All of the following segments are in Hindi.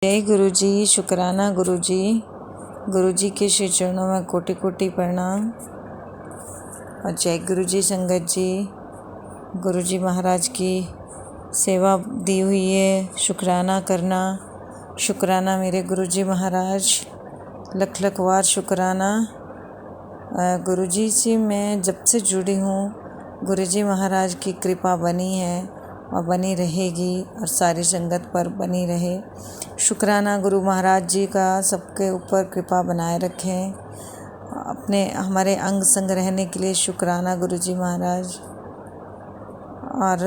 जय गुरु जी, शुक्राना गुरु जी। गुरु जी के श्री चरणों में कोटि कोटि प्रणाम। और जय गुरु जी संगत जी। गुरु जी महाराज की सेवा दी हुई है, शुक्राना करना। शुक्राना मेरे गुरु जी महाराज, लख लख वार शुक्राना। गुरु जी से मैं जब से जुड़ी हूँ, गुरु जी महाराज की कृपा बनी है और बनी रहेगी और सारी संगत पर बनी रहे। शुक्राना गुरु महाराज जी का सबके ऊपर कृपा बनाए रखें। अपने हमारे अंग संग रहने के लिए शुक्राना गुरु जी महाराज। और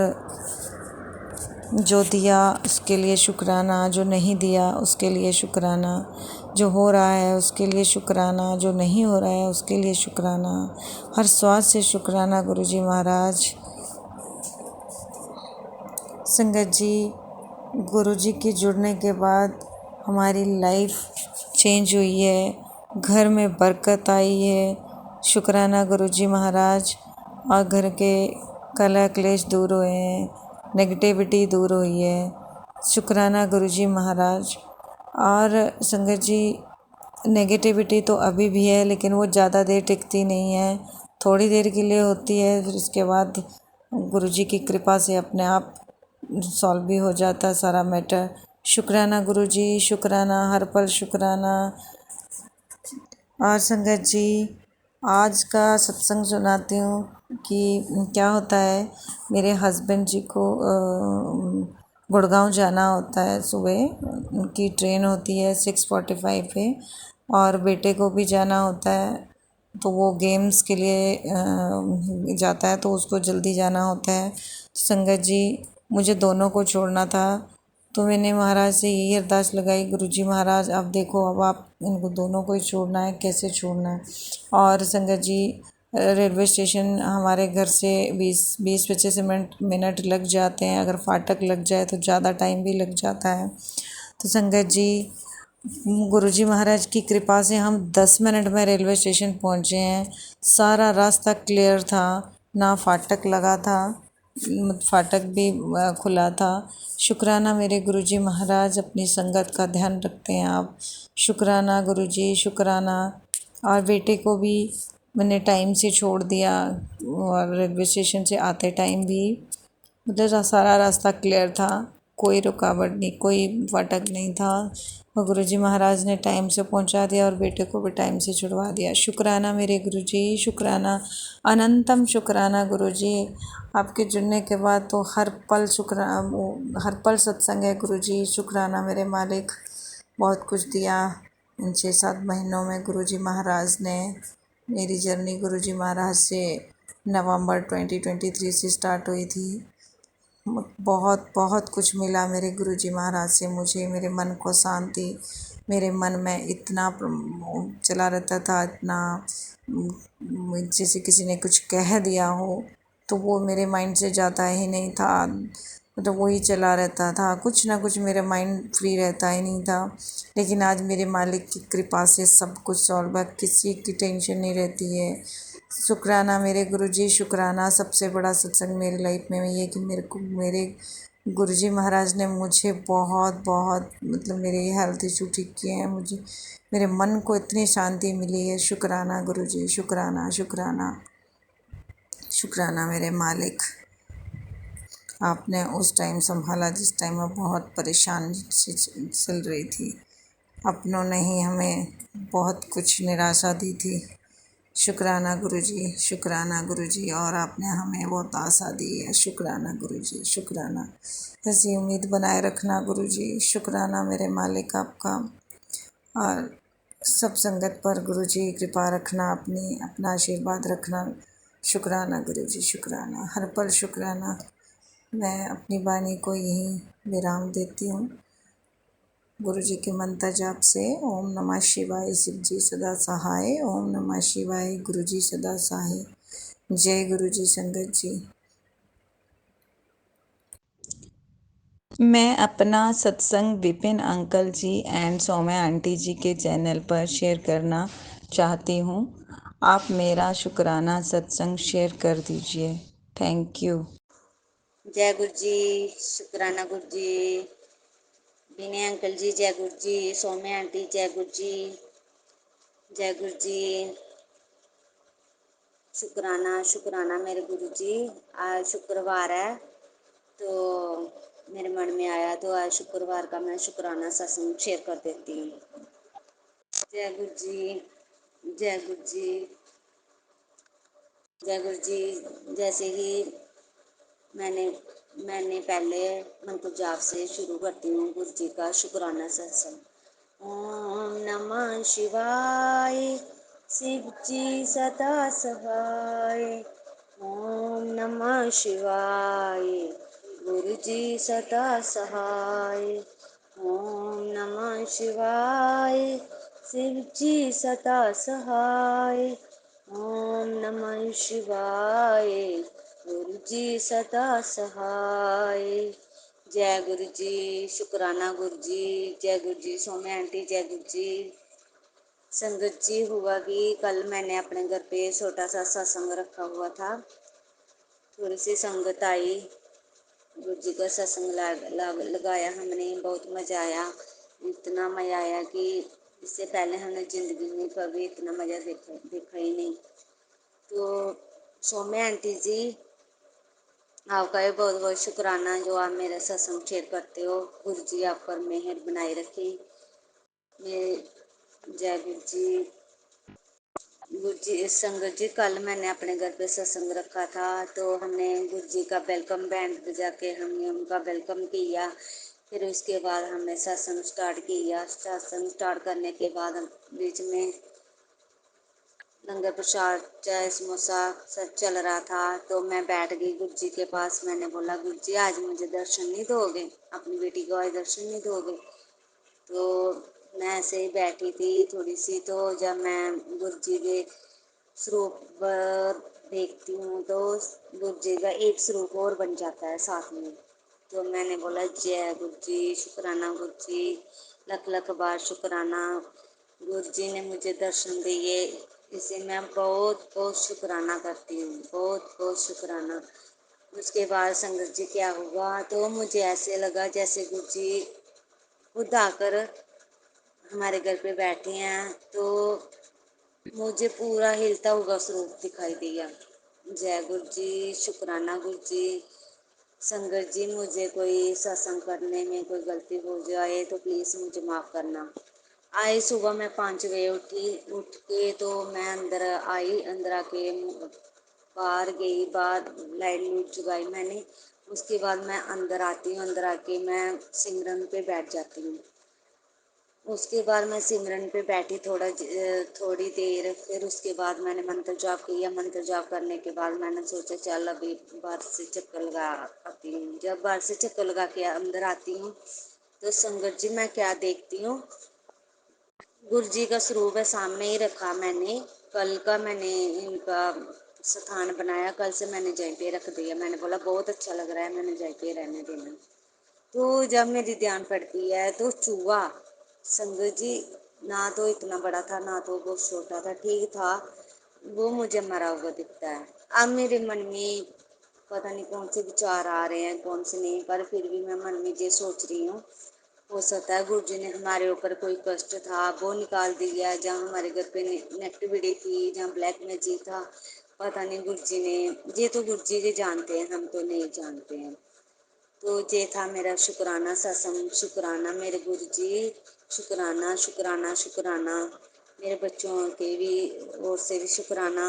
जो दिया उसके लिए शुक्राना, जो नहीं दिया उसके लिए शुक्राना, जो हो रहा है उसके लिए शुक्राना, जो नहीं हो रहा है उसके लिए शुक्राना। हर स्वाद से शुक्राना गुरु जी महाराज। संगत जी, गुरु जी के जुड़ने के बाद हमारी लाइफ चेंज हुई है, घर में बरकत आई है। शुक्राना गुरु जी महाराज। और घर के कलह क्लेश दूर हुए हैं, नेगेटिविटी दूर हुई है। शुक्राना गुरु जी महाराज। और संगत जी, नेगेटिविटी तो अभी भी है, लेकिन वो ज़्यादा देर टिकती नहीं है, थोड़ी देर के लिए होती है, फिर उसके बाद गुरु जी की कृपा से अपने आप सॉल्व भी हो जाता है सारा मैटर। शुक्राना गुरु जी, शुक्राना, हर पल शुक्राना। और संगत जी, आज का सत्संग सुनाती हूँ कि क्या होता है। मेरे हस्बैंड जी को गुड़गांव जाना होता है, सुबह उनकी ट्रेन होती है 6:45 पे, और बेटे को भी जाना होता है, तो वो गेम्स के लिए जाता है, तो उसको जल्दी जाना होता है। संगत जी, मुझे दोनों को छोड़ना था, तो मैंने महाराज से यही अरदास लगाई, गुरुजी महाराज अब देखो, अब आप इनको दोनों को ही छोड़ना है, कैसे छोड़ना है। और संगत जी, रेलवे स्टेशन हमारे घर से 20-25 मिनट लग जाते हैं। अगर फाटक लग जाए तो ज़्यादा टाइम भी लग जाता है। तो संगत जी, गुरुजी महाराज की कृपा से हम 10 मिनट में रेलवे स्टेशन पहुँचे हैं। सारा रास्ता क्लियर था, ना फाटक लगा था, फाटक भी खुला था। शुक्राना मेरे गुरुजी महाराज, अपनी संगत का ध्यान रखते हैं आप। शुक्राना गुरुजी, शुक्राना। और बेटे को भी मैंने टाइम से छोड़ दिया, और रेलवे स्टेशन से आते टाइम भी मतलब सारा रास्ता क्लियर था, कोई रुकावट नहीं, कोई फाटक नहीं था। और गुरुजी महाराज ने टाइम से पहुंचा दिया और बेटे को भी टाइम से छुड़वा दिया। शुक्राना मेरे गुरुजी, शुक्राना, अनंतम शुक्राना गुरुजी। आपके जुड़ने के बाद तो हर पल हर पल सत्संग है गुरुजी। शुक्राना मेरे मालिक, बहुत कुछ दिया इन 6-7 महीनों में गुरुजी महाराज ने। मेरी जर्नी गुरुजी महाराज से नवंबर 2023 से स्टार्ट हुई थी। बहुत बहुत कुछ मिला मेरे गुरुजी महाराज से मुझे। मेरे मन को शांति, मेरे मन में इतना चला रहता था, इतना जैसे किसी ने कुछ कह दिया हो, तो वो मेरे माइंड से जाता ही नहीं था, मतलब वही चला रहता था, कुछ ना कुछ मेरा माइंड फ्री रहता ही नहीं था। लेकिन आज मेरे मालिक की कृपा से सब कुछ सॉल्व है, किसी की टेंशन नहीं रहती है। शुक्राना मेरे गुरुजी, शुक्राना। सबसे बड़ा सत्संग मेरी लाइफ में ये कि मेरे गुरुजी महाराज ने मुझे बहुत बहुत मतलब मेरे हेल्थ इशू ठीक किए हैं, मुझे मेरे मन को इतनी शांति मिली है। शुक्राना गुरुजी, शुक्राना, शुक्राना, शुक्राना मेरे मालिक। आपने उस टाइम संभाला जिस टाइम मैं बहुत परेशान से चल रही थी। अपनों ने ही हमें बहुत कुछ निराशा दी थी। शुक्राना गुरुजी, शुक्राना गुरुजी। और आपने हमें बहुत आशा दी है। शुक्राना गुरुजी, शुक्राना। ऐसी उम्मीद बनाए रखना गुरुजी। शुक्राना मेरे मालिक आपका। और सब संगत पर गुरुजी कृपा रखना, अपना आशीर्वाद रखना। शुक्राना गुरुजी, शुक्राना, हर पल शुक्राना। मैं अपनी वाणी को यहीं विराम देती हूँ गुरुजी के मंत्र जाप से। ओम नमः शिवाय, शिव जी सदा सहाय। ओम नमः शिवाय, गुरुजी सदा सहाय। जय गुरुजी संगत जी। मैं अपना सत्संग Vipin uncle ji and Saumya aunty ji के चैनल पर शेयर करना चाहती हूँ। आप मेरा शुक्राना सत्संग शेयर कर दीजिए। Thank you. जय गुरु जी, शुक्राना गुरु जी। विनय अंकल जी जय गुरु जी, सौम्या आंटी जय गुरु जी, जय गुरु जी। शुक्राना शुक्राना मेरे गुरु जी। आज शुक्रवार है तो मेरे मन में आया तो आज शुक्रवार का मैं शुक्राना सत्संग शेयर कर देती हूँ। जय गुरु जी, जय गुरु जी, जय गुरु जी। जैसे ही मैंने मैंने पहले मंत्र जाप से शुरू करती हूँ गुरु जी का शुक्राना सत्संग। ओम नमः शिवाय, शिव जी सदा सहाय। ओम नमः शिवाय, गुरु जी सदा सहाय। ओम नमः शिवाय, शिव जी सदा सहाय। ओम नमः शिवाय, गुरु जी सदा सहाय। जय गुरु जी, शुक्राना गुरु जी, जय गुरु जी। सौम्या आंटी जय गुरु जी। संगत जी हुआ कि कल मैंने अपने घर पे छोटा सा सत्संग रखा हुआ था, थोड़ी सी संगत आई, गुरु जी का सत्संग लगाया हमने, बहुत मज़ा आया। इतना मज़ा आया कि इससे पहले हमने ज़िंदगी में कभी इतना मज़ा देखा ही नहीं। तो सौम्या आंटी जी आपका भी बहुत बहुत शुक्राना जो आप मेरा सत्संग शेयर करते हो। गुरु जी आप पर मेहर बनाए रखें। मेरे जय गुरु जी। गुरु जी संगत जी कल मैंने अपने घर पे सत्संग रखा था तो हमने गुरु जी का वेलकम बैंड बजा के हमने उनका वेलकम किया। फिर उसके बाद हमने सत्संग स्टार्ट किया। सत्संग स्टार्ट करने के बाद बीच में लंगर प्रसाद चाय समोसा सब चल रहा था तो मैं बैठ गई गुरु जी के पास। मैंने बोला गुरु जी आज मुझे दर्शन नहीं दोगे, अपनी बेटी को आज दर्शन नहीं दोगे। तो मैं ऐसे ही बैठी थी थोड़ी सी, तो जब मैं गुरु जी के स्वरूप देखती हूँ तो गुरु जी का एक स्वरूप और बन जाता है साथ में। तो मैंने बोला जय गुरु जी, शुक्राना गुरु जी, लख लख बार शुक्राना। गुरु जी ने मुझे दर्शन दिए, इसे मैं बहुत बहुत शुक्राना करती हूँ, बहुत बहुत शुक्राना। उसके बाद संगत जी क्या हुआ तो मुझे ऐसे लगा जैसे गुरु जी खुद आकर हमारे घर पे बैठे हैं, तो मुझे पूरा हिलता हुआ स्वरूप दिखाई दिया। जय गुरु जी, शुक्राना गुरु जी। संगत जी मुझे कोई सत्संग करने में कोई गलती हो जाए तो प्लीज़ मुझे माफ़ करना। आई सुबह मैं 5 बजे उठ के तो मैं अंदर आई, अंदर आके बाहर गई, बाहर लाइट लूट जगाई मैंने। उसके बाद मैं अंदर आती हूँ, अंदर आके मैं सिमरन पे बैठ जाती हूँ। उसके बाद मैं सिमरन पे बैठी थोड़ी देर, फिर उसके बाद मैंने मंत्र जाप किया। मंत्र जाप करने के बाद मैंने सोचा चल अभी बाहर से चक्कर लगा आती हूँ। जब बाहर से चक्कर लगा के अंदर आती हूँ तो संगत जी मैं क्या देखती हूँ, गुरु जी का स्वरूप है सामने ही रखा मैंने। कल का मैंने इनका स्थान बनाया, कल से मैंने जहीं पे रख दिया। मैंने बोला बहुत अच्छा लग रहा है, मैंने जहीं पे रहने देना। तो जब मेरी ध्यान पड़ती है तो चूहा संगत जी ना तो इतना बड़ा था ना तो बहुत छोटा था, ठीक था, वो मुझे मरा हुआ दिखता है। अब मेरे मन में पता नहीं कौन से विचार आ रहे हैं कौन से नहीं, पर फिर भी मैं मन में ये सोच रही हूँ हो सकता है गुरु जी ने हमारे ऊपर कोई कष्ट था वो निकाल दिया, जहाँ हमारे घर पे नेगेटिविटी थी, जहाँ ब्लैक मैजिक था, पता नहीं गुरु जी ने, ये तो गुरु जी जानते हैं, हम तो नहीं जानते हैं। तो ये था मेरा शुक्राना सत्संग। शुक्राना मेरे गुरु जी, शुक्राना शुक्राना शुक्राना। मेरे बच्चों के भी ओर से भी शुक्राना,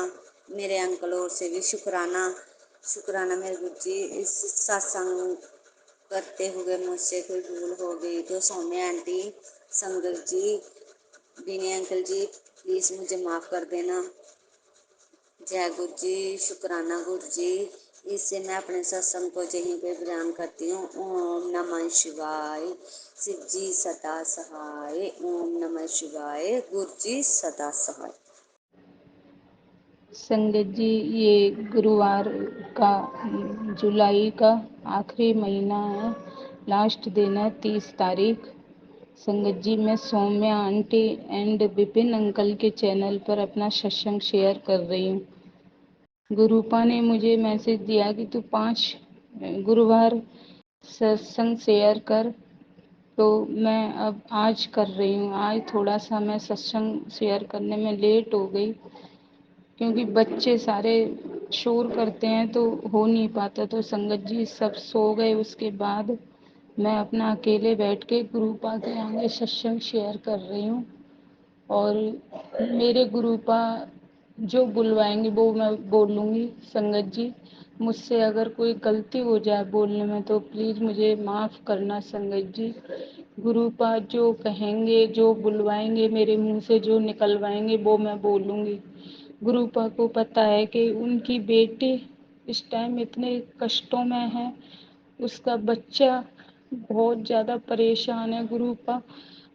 मेरे अंकल ओर से भी शुक्राना। शुक्राना मेरे गुरु जी। इस सत्संग करते हुए मुझसे कोई भूल हो गई तो सौम्या आंटी, संगत जी, विनय अंकल जी प्लीज़ मुझे माफ़ कर देना। जय गुरु जी, शुक्राना गुरु जी। इससे मैं अपने सत्संग को यहीं पे बयान करती हूँ। ओम नमः शिवाय, शिव जी सदा सहाय। ओम नमः शिवाय, गुरु जी सदा सहाय। संगत जी ये गुरुवार का जुलाई का आखिरी महीना है, लास्ट दिन है 30 तारीख। संगत जी मैं Saumya aunty and Vipin uncle के चैनल पर अपना सत्संग शेयर कर रही हूँ। गुरुपा ने मुझे मैसेज दिया कि तू 5 गुरुवार सत्संग शेयर कर, तो मैं अब आज कर रही हूँ। आज थोड़ा-सा मैं सत्संग शेयर करने में लेट हो गई, क्योंकि बच्चे सारे शोर करते हैं तो हो नहीं पाता। तो संगत जी सब सो गए, उसके बाद मैं अपना अकेले बैठ के गुरुपा के आगे सत्संग शेयर कर रही हूँ। और मेरे गुरुपा जो बुलवाएंगे वो मैं बोलूँगी। संगत जी, मुझसे अगर कोई गलती हो जाए बोलने में तो प्लीज़ मुझे माफ़ करना संगत जी। गुरुपा जो कहेंगे, जो बुलवाएंगे, मेरे मुंह से जो निकलवाएंगे वो मैं बोलूँगी। गुरुपा को पता है कि उनकी बेटी इस टाइम इतने कष्टों में है, उसका बच्चा बहुत ज़्यादा परेशान है। गुरुपा,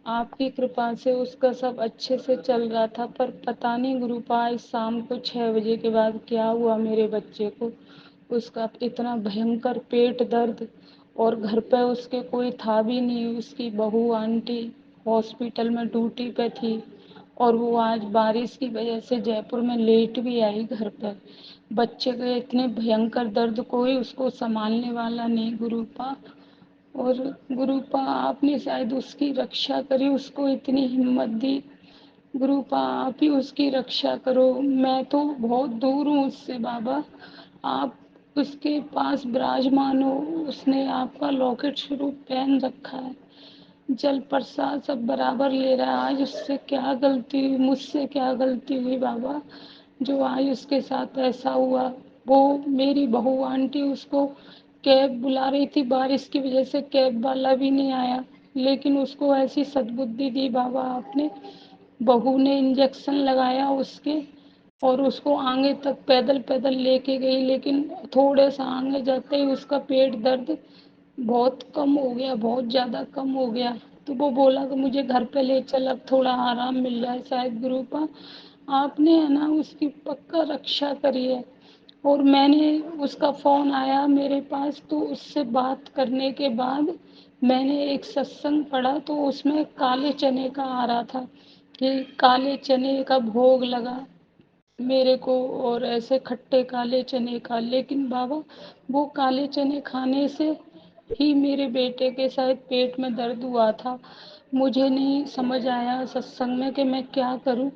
आपकी कृपा से उसका सब अच्छे से चल रहा था, पर पता नहीं गुरुपा आज शाम को 6 बजे के बाद क्या हुआ मेरे बच्चे को। उसका इतना भयंकर पेट दर्द, और घर पे उसके कोई था भी नहीं। उसकी बहू आंटी हॉस्पिटल में ड्यूटी पे थी, और वो आज बारिश की वजह से जयपुर में लेट भी आई घर पर। बच्चे के इतने भयंकर दर्द, कोई उसको संभालने वाला नहीं गुरुपा। और गुरुपा आपने शायद उसकी रक्षा करी, उसको इतनी हिम्मत दी। गुरुपा आप ही उसकी रक्षा करो। मैं तो बहुत दूर हूँ उससे बाबा, आप उसके पास विराजमान हो। उसने आपका लॉकेट स्वरूप पहन रखा है, जल प्रसाद सब बराबर ले रहा है। आज उससे क्या गलती हुई, मुझसे क्या गलती हुई बाबा, जो आज उसके साथ ऐसा हुआ। वो मेरी बहू आंटी उसको कैब बुला रही थी, बारिश की वजह से कैब वाला भी नहीं आया, लेकिन उसको ऐसी सद्बुद्धि दी बाबा आपने। बहू ने इंजेक्शन लगाया उसके, और उसको आगे तक पैदल पैदल लेके गई, लेकिन थोड़े सा आगे जाते ही उसका पेट दर्द बहुत कम हो गया, बहुत ज़्यादा कम हो गया। तो वो बोला कि मुझे घर पे ले चल, अब थोड़ा आराम मिल जाए। शायद गुरुपा आपने है ना उसकी पक्का रक्षा करी है। और मैंने, उसका फ़ोन आया मेरे पास, तो उससे बात करने के बाद मैंने एक सत्संग पढ़ा, तो उसमें काले चने का आ रहा था कि काले चने का भोग लगा मेरे को, और ऐसे खट्टे काले चने का। लेकिन बाबा, वो काले चने खाने से ही मेरे बेटे के शायद पेट में दर्द हुआ था। मुझे नहीं समझ आया सत्संग में कि मैं क्या करूं,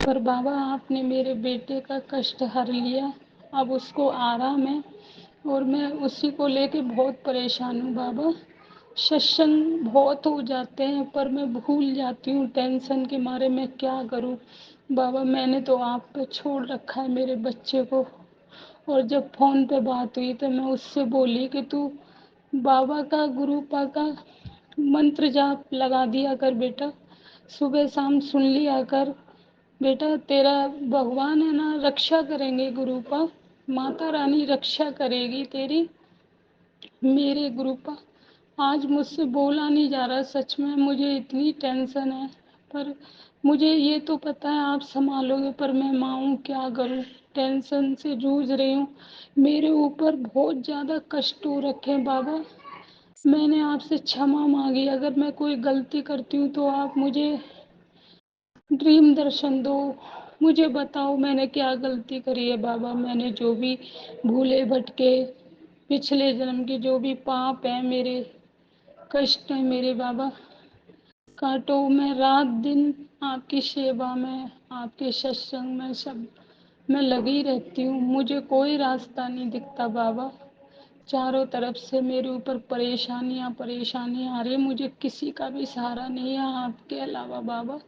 पर बाबा आपने मेरे बेटे का कष्ट हर लिया। अब उसको आराम है, और मैं उसी को लेके बहुत परेशान हूँ बाबा। सत्संग बहुत हो जाते हैं, पर मैं भूल जाती हूँ टेंशन के मारे। मैं क्या करूँ बाबा, मैंने तो आप पे छोड़ रखा है मेरे बच्चे को। और जब फ़ोन पे बात हुई तो मैं उससे बोली कि तू बाबा का, गुरुपा का मंत्र जाप लगा दिया कर बेटा, सुबह शाम सुन लिया कर बेटा, तेरा भगवान है ना, रक्षा करेंगे गुरुपा, माता रानी रक्षा करेगी तेरी। मेरे गुरुपा, आज मुझसे बोला नहीं जा रहा, सच में मुझे इतनी टेंशन है। पर मुझे ये तो पता है आप संभालोगे, पर मैं माँ हूँ, क्या करूँ, टेंशन से जूझ रही हूँ। मेरे ऊपर बहुत ज़्यादा कष्ट हो रखे हैं बाबा। मैंने आपसे क्षमा मांगी, अगर मैं कोई गलती करती हूँ तो आप मुझे ड्रीम दर्शन दो। मुझे बताओ मैंने क्या गलती करी है बाबा। मैंने जो भी भूले भटके पिछले जन्म के जो भी पाप हैं, मेरे कष्ट हैं मेरे बाबा, काटो। मैं रात दिन आपकी सेवा में, आपके सत्संग में, सब मैं लगी रहती हूँ। मुझे कोई रास्ता नहीं दिखता बाबा, चारों तरफ से मेरे ऊपर परेशानियाँ परेशानियाँ आ रही है। मुझे किसी का भी सहारा नहीं है आपके अलावा बाबा।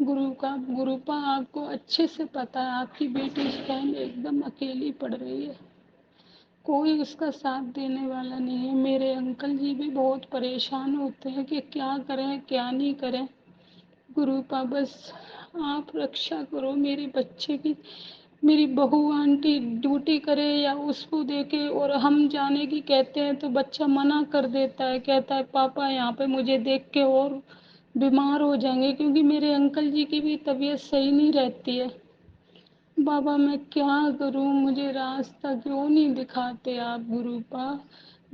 गुरुपा आपको अच्छे से पता है, आपकी बेटी इस टाइम एकदम अकेली पड़ रही है, कोई उसका साथ देने वाला नहीं है। मेरे अंकल जी भी बहुत परेशान होते हैं कि क्या करें क्या नहीं करें। गुरुपा बस आप रक्षा करो मेरे बच्चे की। मेरी बहू आंटी ड्यूटी करे या उसको देखे, और हम जाने की कहते हैं तो बच्चा मना कर देता है, कहता है पापा यहाँ पे मुझे देख के और बीमार हो जाएंगे, क्योंकि मेरे अंकल जी की भी तबीयत सही नहीं रहती है। बाबा मैं क्या करूं, मुझे रास्ता क्यों नहीं दिखाते आप गुरुपा।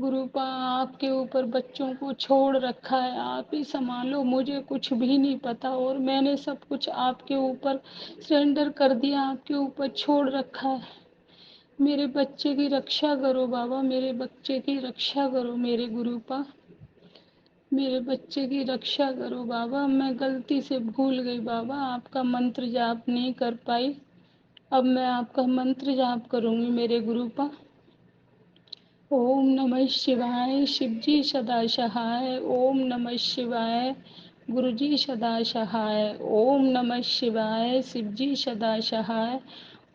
गुरुपा आपके ऊपर बच्चों को छोड़ रखा है, आप ही संभालो, मुझे कुछ भी नहीं पता, और मैंने सब कुछ आपके ऊपर सरेंडर कर दिया, आपके ऊपर छोड़ रखा है। मेरे बच्चे की रक्षा करो बाबा, मेरे बच्चे की रक्षा करो मेरे गुरुपा। मेरे बच्चे की रक्षा करो बाबा। मैं गलती से भूल गई बाबा, आपका मंत्र जाप नहीं कर पाई। अब मैं आपका मंत्र जाप करूँगी मेरे गुरु का। ओम नमः शिवाय, शिव जी सदा सहाय। ओम नमः शिवाय, गुरु जी सदा सहाय। ओम नमः शिवाय, शिव जी सदा सहाय।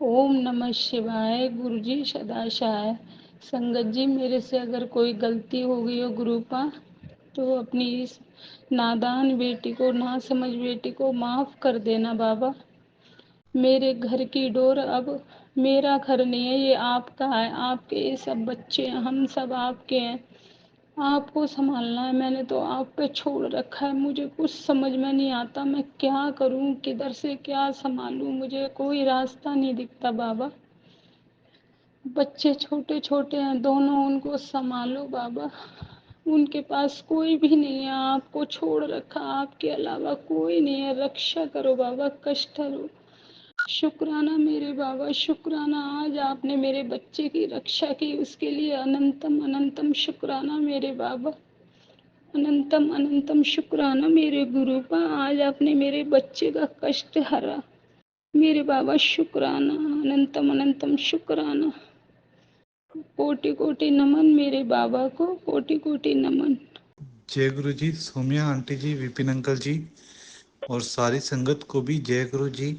ओम नमः शिवाय, गुरु जी सदा सहाय। संगत जी, मेरे से अगर कोई गलती हो गई हो गुरु पा, तो अपनी इस नादान बेटी को, ना समझ बेटी को माफ़ कर देना बाबा। मेरे घर की डोर अब मेरा घर नहीं है, ये आपका है। आपके ये सब बच्चे हैं, हम सब आपके हैं। आपको संभालना है। मैंने तो आप पे छोड़ रखा है। मुझे कुछ समझ में नहीं आता, मैं क्या करूं, किधर से क्या संभालूं, मुझे कोई रास्ता नहीं दिखता बाबा। बच्चे छोटे छोटे हैं दोनों, उनको संभालो बाबा। उनके पास कोई भी नहीं है, आपको छोड़ रखा, आपके अलावा कोई नहीं है। रक्षा करो बाबा, कष्ट हरो। शुक्राना मेरे बाबा, शुक्राना। आज आपने मेरे बच्चे की रक्षा की, उसके लिए अनंतम अनंतम शुक्राना मेरे बाबा। अनंतम अनंतम शुक्राना मेरे गुरु का। आज आपने मेरे बच्चे का कष्ट हरा मेरे बाबा। शुक्राना, अनंतम अनंतम शुक्राना। कोटि कोटि नमन मेरे बाबा को, कोटि कोटि नमन। जय गुरु जी। सौम्या आंटी जी, विपिन अंकल जी और सारी संगत को भी जय गुरु जी।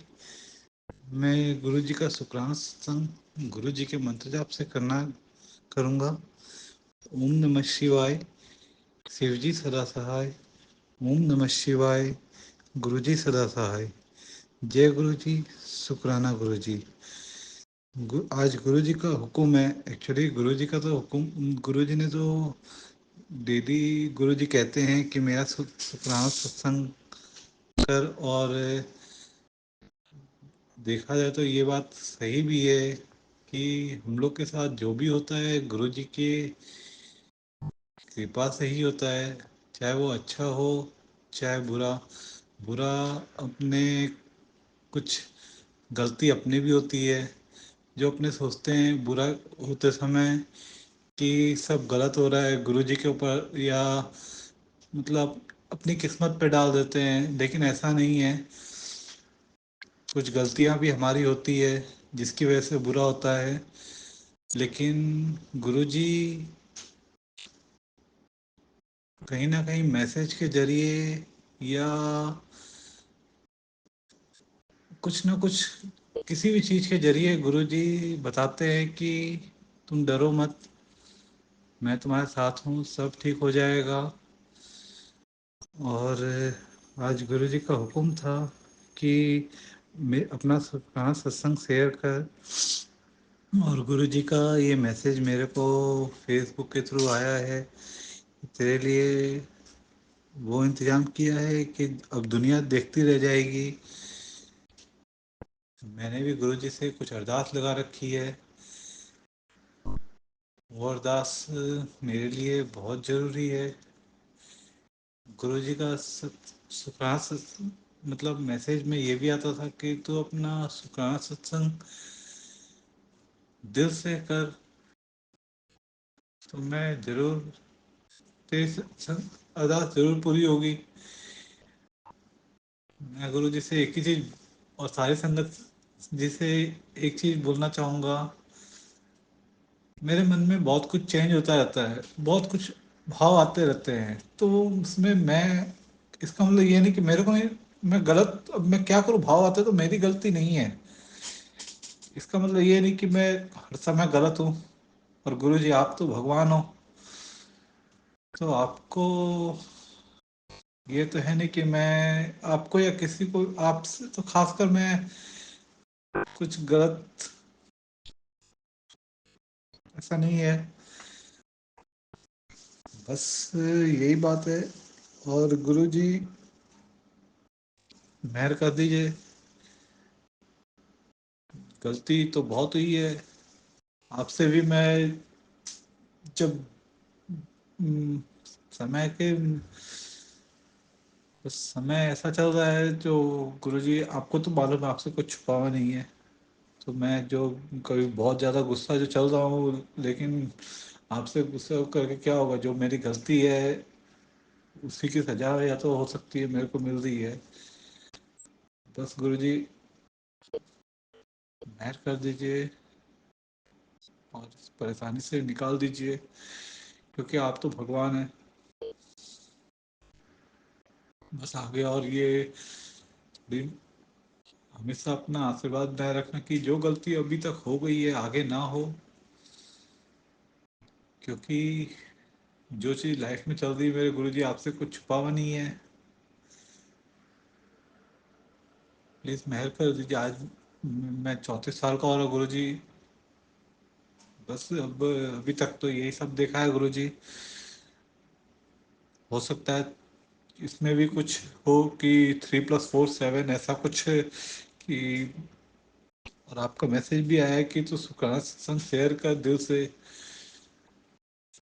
मैं गुरु जी का शुक्राना सत्संग गुरु जी के मंत्र जाप से करूँगा। ओम नमः शिवाय, शिव जी सदा सहाय। ओम नमः शिवाय, गुरु जी सदा सहाय। जय गुरु जी, शुक्राना गुरु जी। आज गुरु जी का हुक्म है। एक्चुअली गुरु जी का तो हुक्म, गुरु जी ने तो डेली गुरु जी कहते हैं कि मेरा शुक्राना सत्संग कर। और देखा जाए तो ये बात सही भी है कि हम लोग के साथ जो भी होता है गुरु जी की कृपा से ही होता है, चाहे वो अच्छा हो चाहे बुरा। बुरा अपने, कुछ गलती अपनी भी होती है, जो अपने सोचते हैं बुरा होते समय कि सब गलत हो रहा है गुरु जी के ऊपर, या मतलब अपनी किस्मत पे डाल देते हैं, लेकिन ऐसा नहीं है। कुछ गलतियां भी हमारी होती है जिसकी वजह से बुरा होता है, लेकिन गुरुजी कहीं ना कहीं मैसेज के जरिए या कुछ ना कुछ किसी भी चीज़ के जरिए गुरुजी बताते हैं कि तुम डरो मत, मैं तुम्हारे साथ हूँ, सब ठीक हो जाएगा। और आज गुरुजी का हुक्म था कि मैं अपना पुराना सत्संग शेयर कर। और गुरुजी का ये मैसेज मेरे को फेसबुक के थ्रू आया है, तेरे लिए वो इंतज़ाम किया है कि अब दुनिया देखती रह जाएगी। मैंने भी गुरुजी से कुछ अरदास लगा रखी है। वो अरदास मेरे लिए बहुत ज़रूरी है। गुरुजी का शुक्राना मतलब मैसेज में ये भी आता था कि तू अपना शुक्राना सत्संग दिल से कर, तो मैं ज़रूर तेरी अरदास ज़रूर पूरी होगी। मैं गुरु जी से एक ही चीज़ और सारी संगत जी से एक चीज़ बोलना चाहूँगा। मेरे मन में बहुत कुछ चेंज होता रहता है, बहुत कुछ भाव आते रहते हैं, तो उसमें मैं, इसका मतलब ये नहीं कि मेरे को नहीं, मैं गलत, अब मैं क्या करूँ, भाव आते हैं तो मेरी गलती नहीं है। इसका मतलब ये नहीं कि मैं हर समय गलत हूँ। और गुरु जी आप तो भगवान हो, तो आपको ये तो है नहीं कि मैं आपको या किसी को, आपसे तो खासकर मैं कुछ गलत, ऐसा नहीं है। बस यही बात है। और गुरु जी मेहर कर दीजिए। गलती तो बहुत हुई है आपसे भी। मैं जब हम्म, समय के, बस समय ऐसा चल रहा है जो गुरु जी आपको तो मालूम है, आपसे कुछ छुपा हुआ नहीं है। तो मैं जो कभी बहुत ज़्यादा गुस्सा जो चल रहा हूँ, लेकिन आपसे गुस्सा करके क्या होगा, जो मेरी गलती है उसी की सजा या तो हो सकती है मेरे को मिल रही है। बस गुरु जी मेहर कर दीजिए और इस परेशानी से निकाल दीजिए, क्योंकि आप तो भगवान हैं। बस आगे और ये दिन हमेशा अपना आशीर्वाद बनाए रखना कि जो गलती अभी तक हो गई है आगे ना हो, क्योंकि जो चीज़ लाइफ में चल रही है मेरे गुरु जी आपसे कुछ छुपा हुआ नहीं है। प्लीज़ मेहर कर दीजिए। आज मैं 34 साल का हो रहा गुरु जी। बस अब अभी तक तो यही सब देखा है गुरु जी। हो सकता है इसमें भी कुछ हो कि 3+4 7 ऐसा कुछ कि, और आपका मैसेज भी आया है कि तो शुक्राना सत्संग शेयर कर दिल से,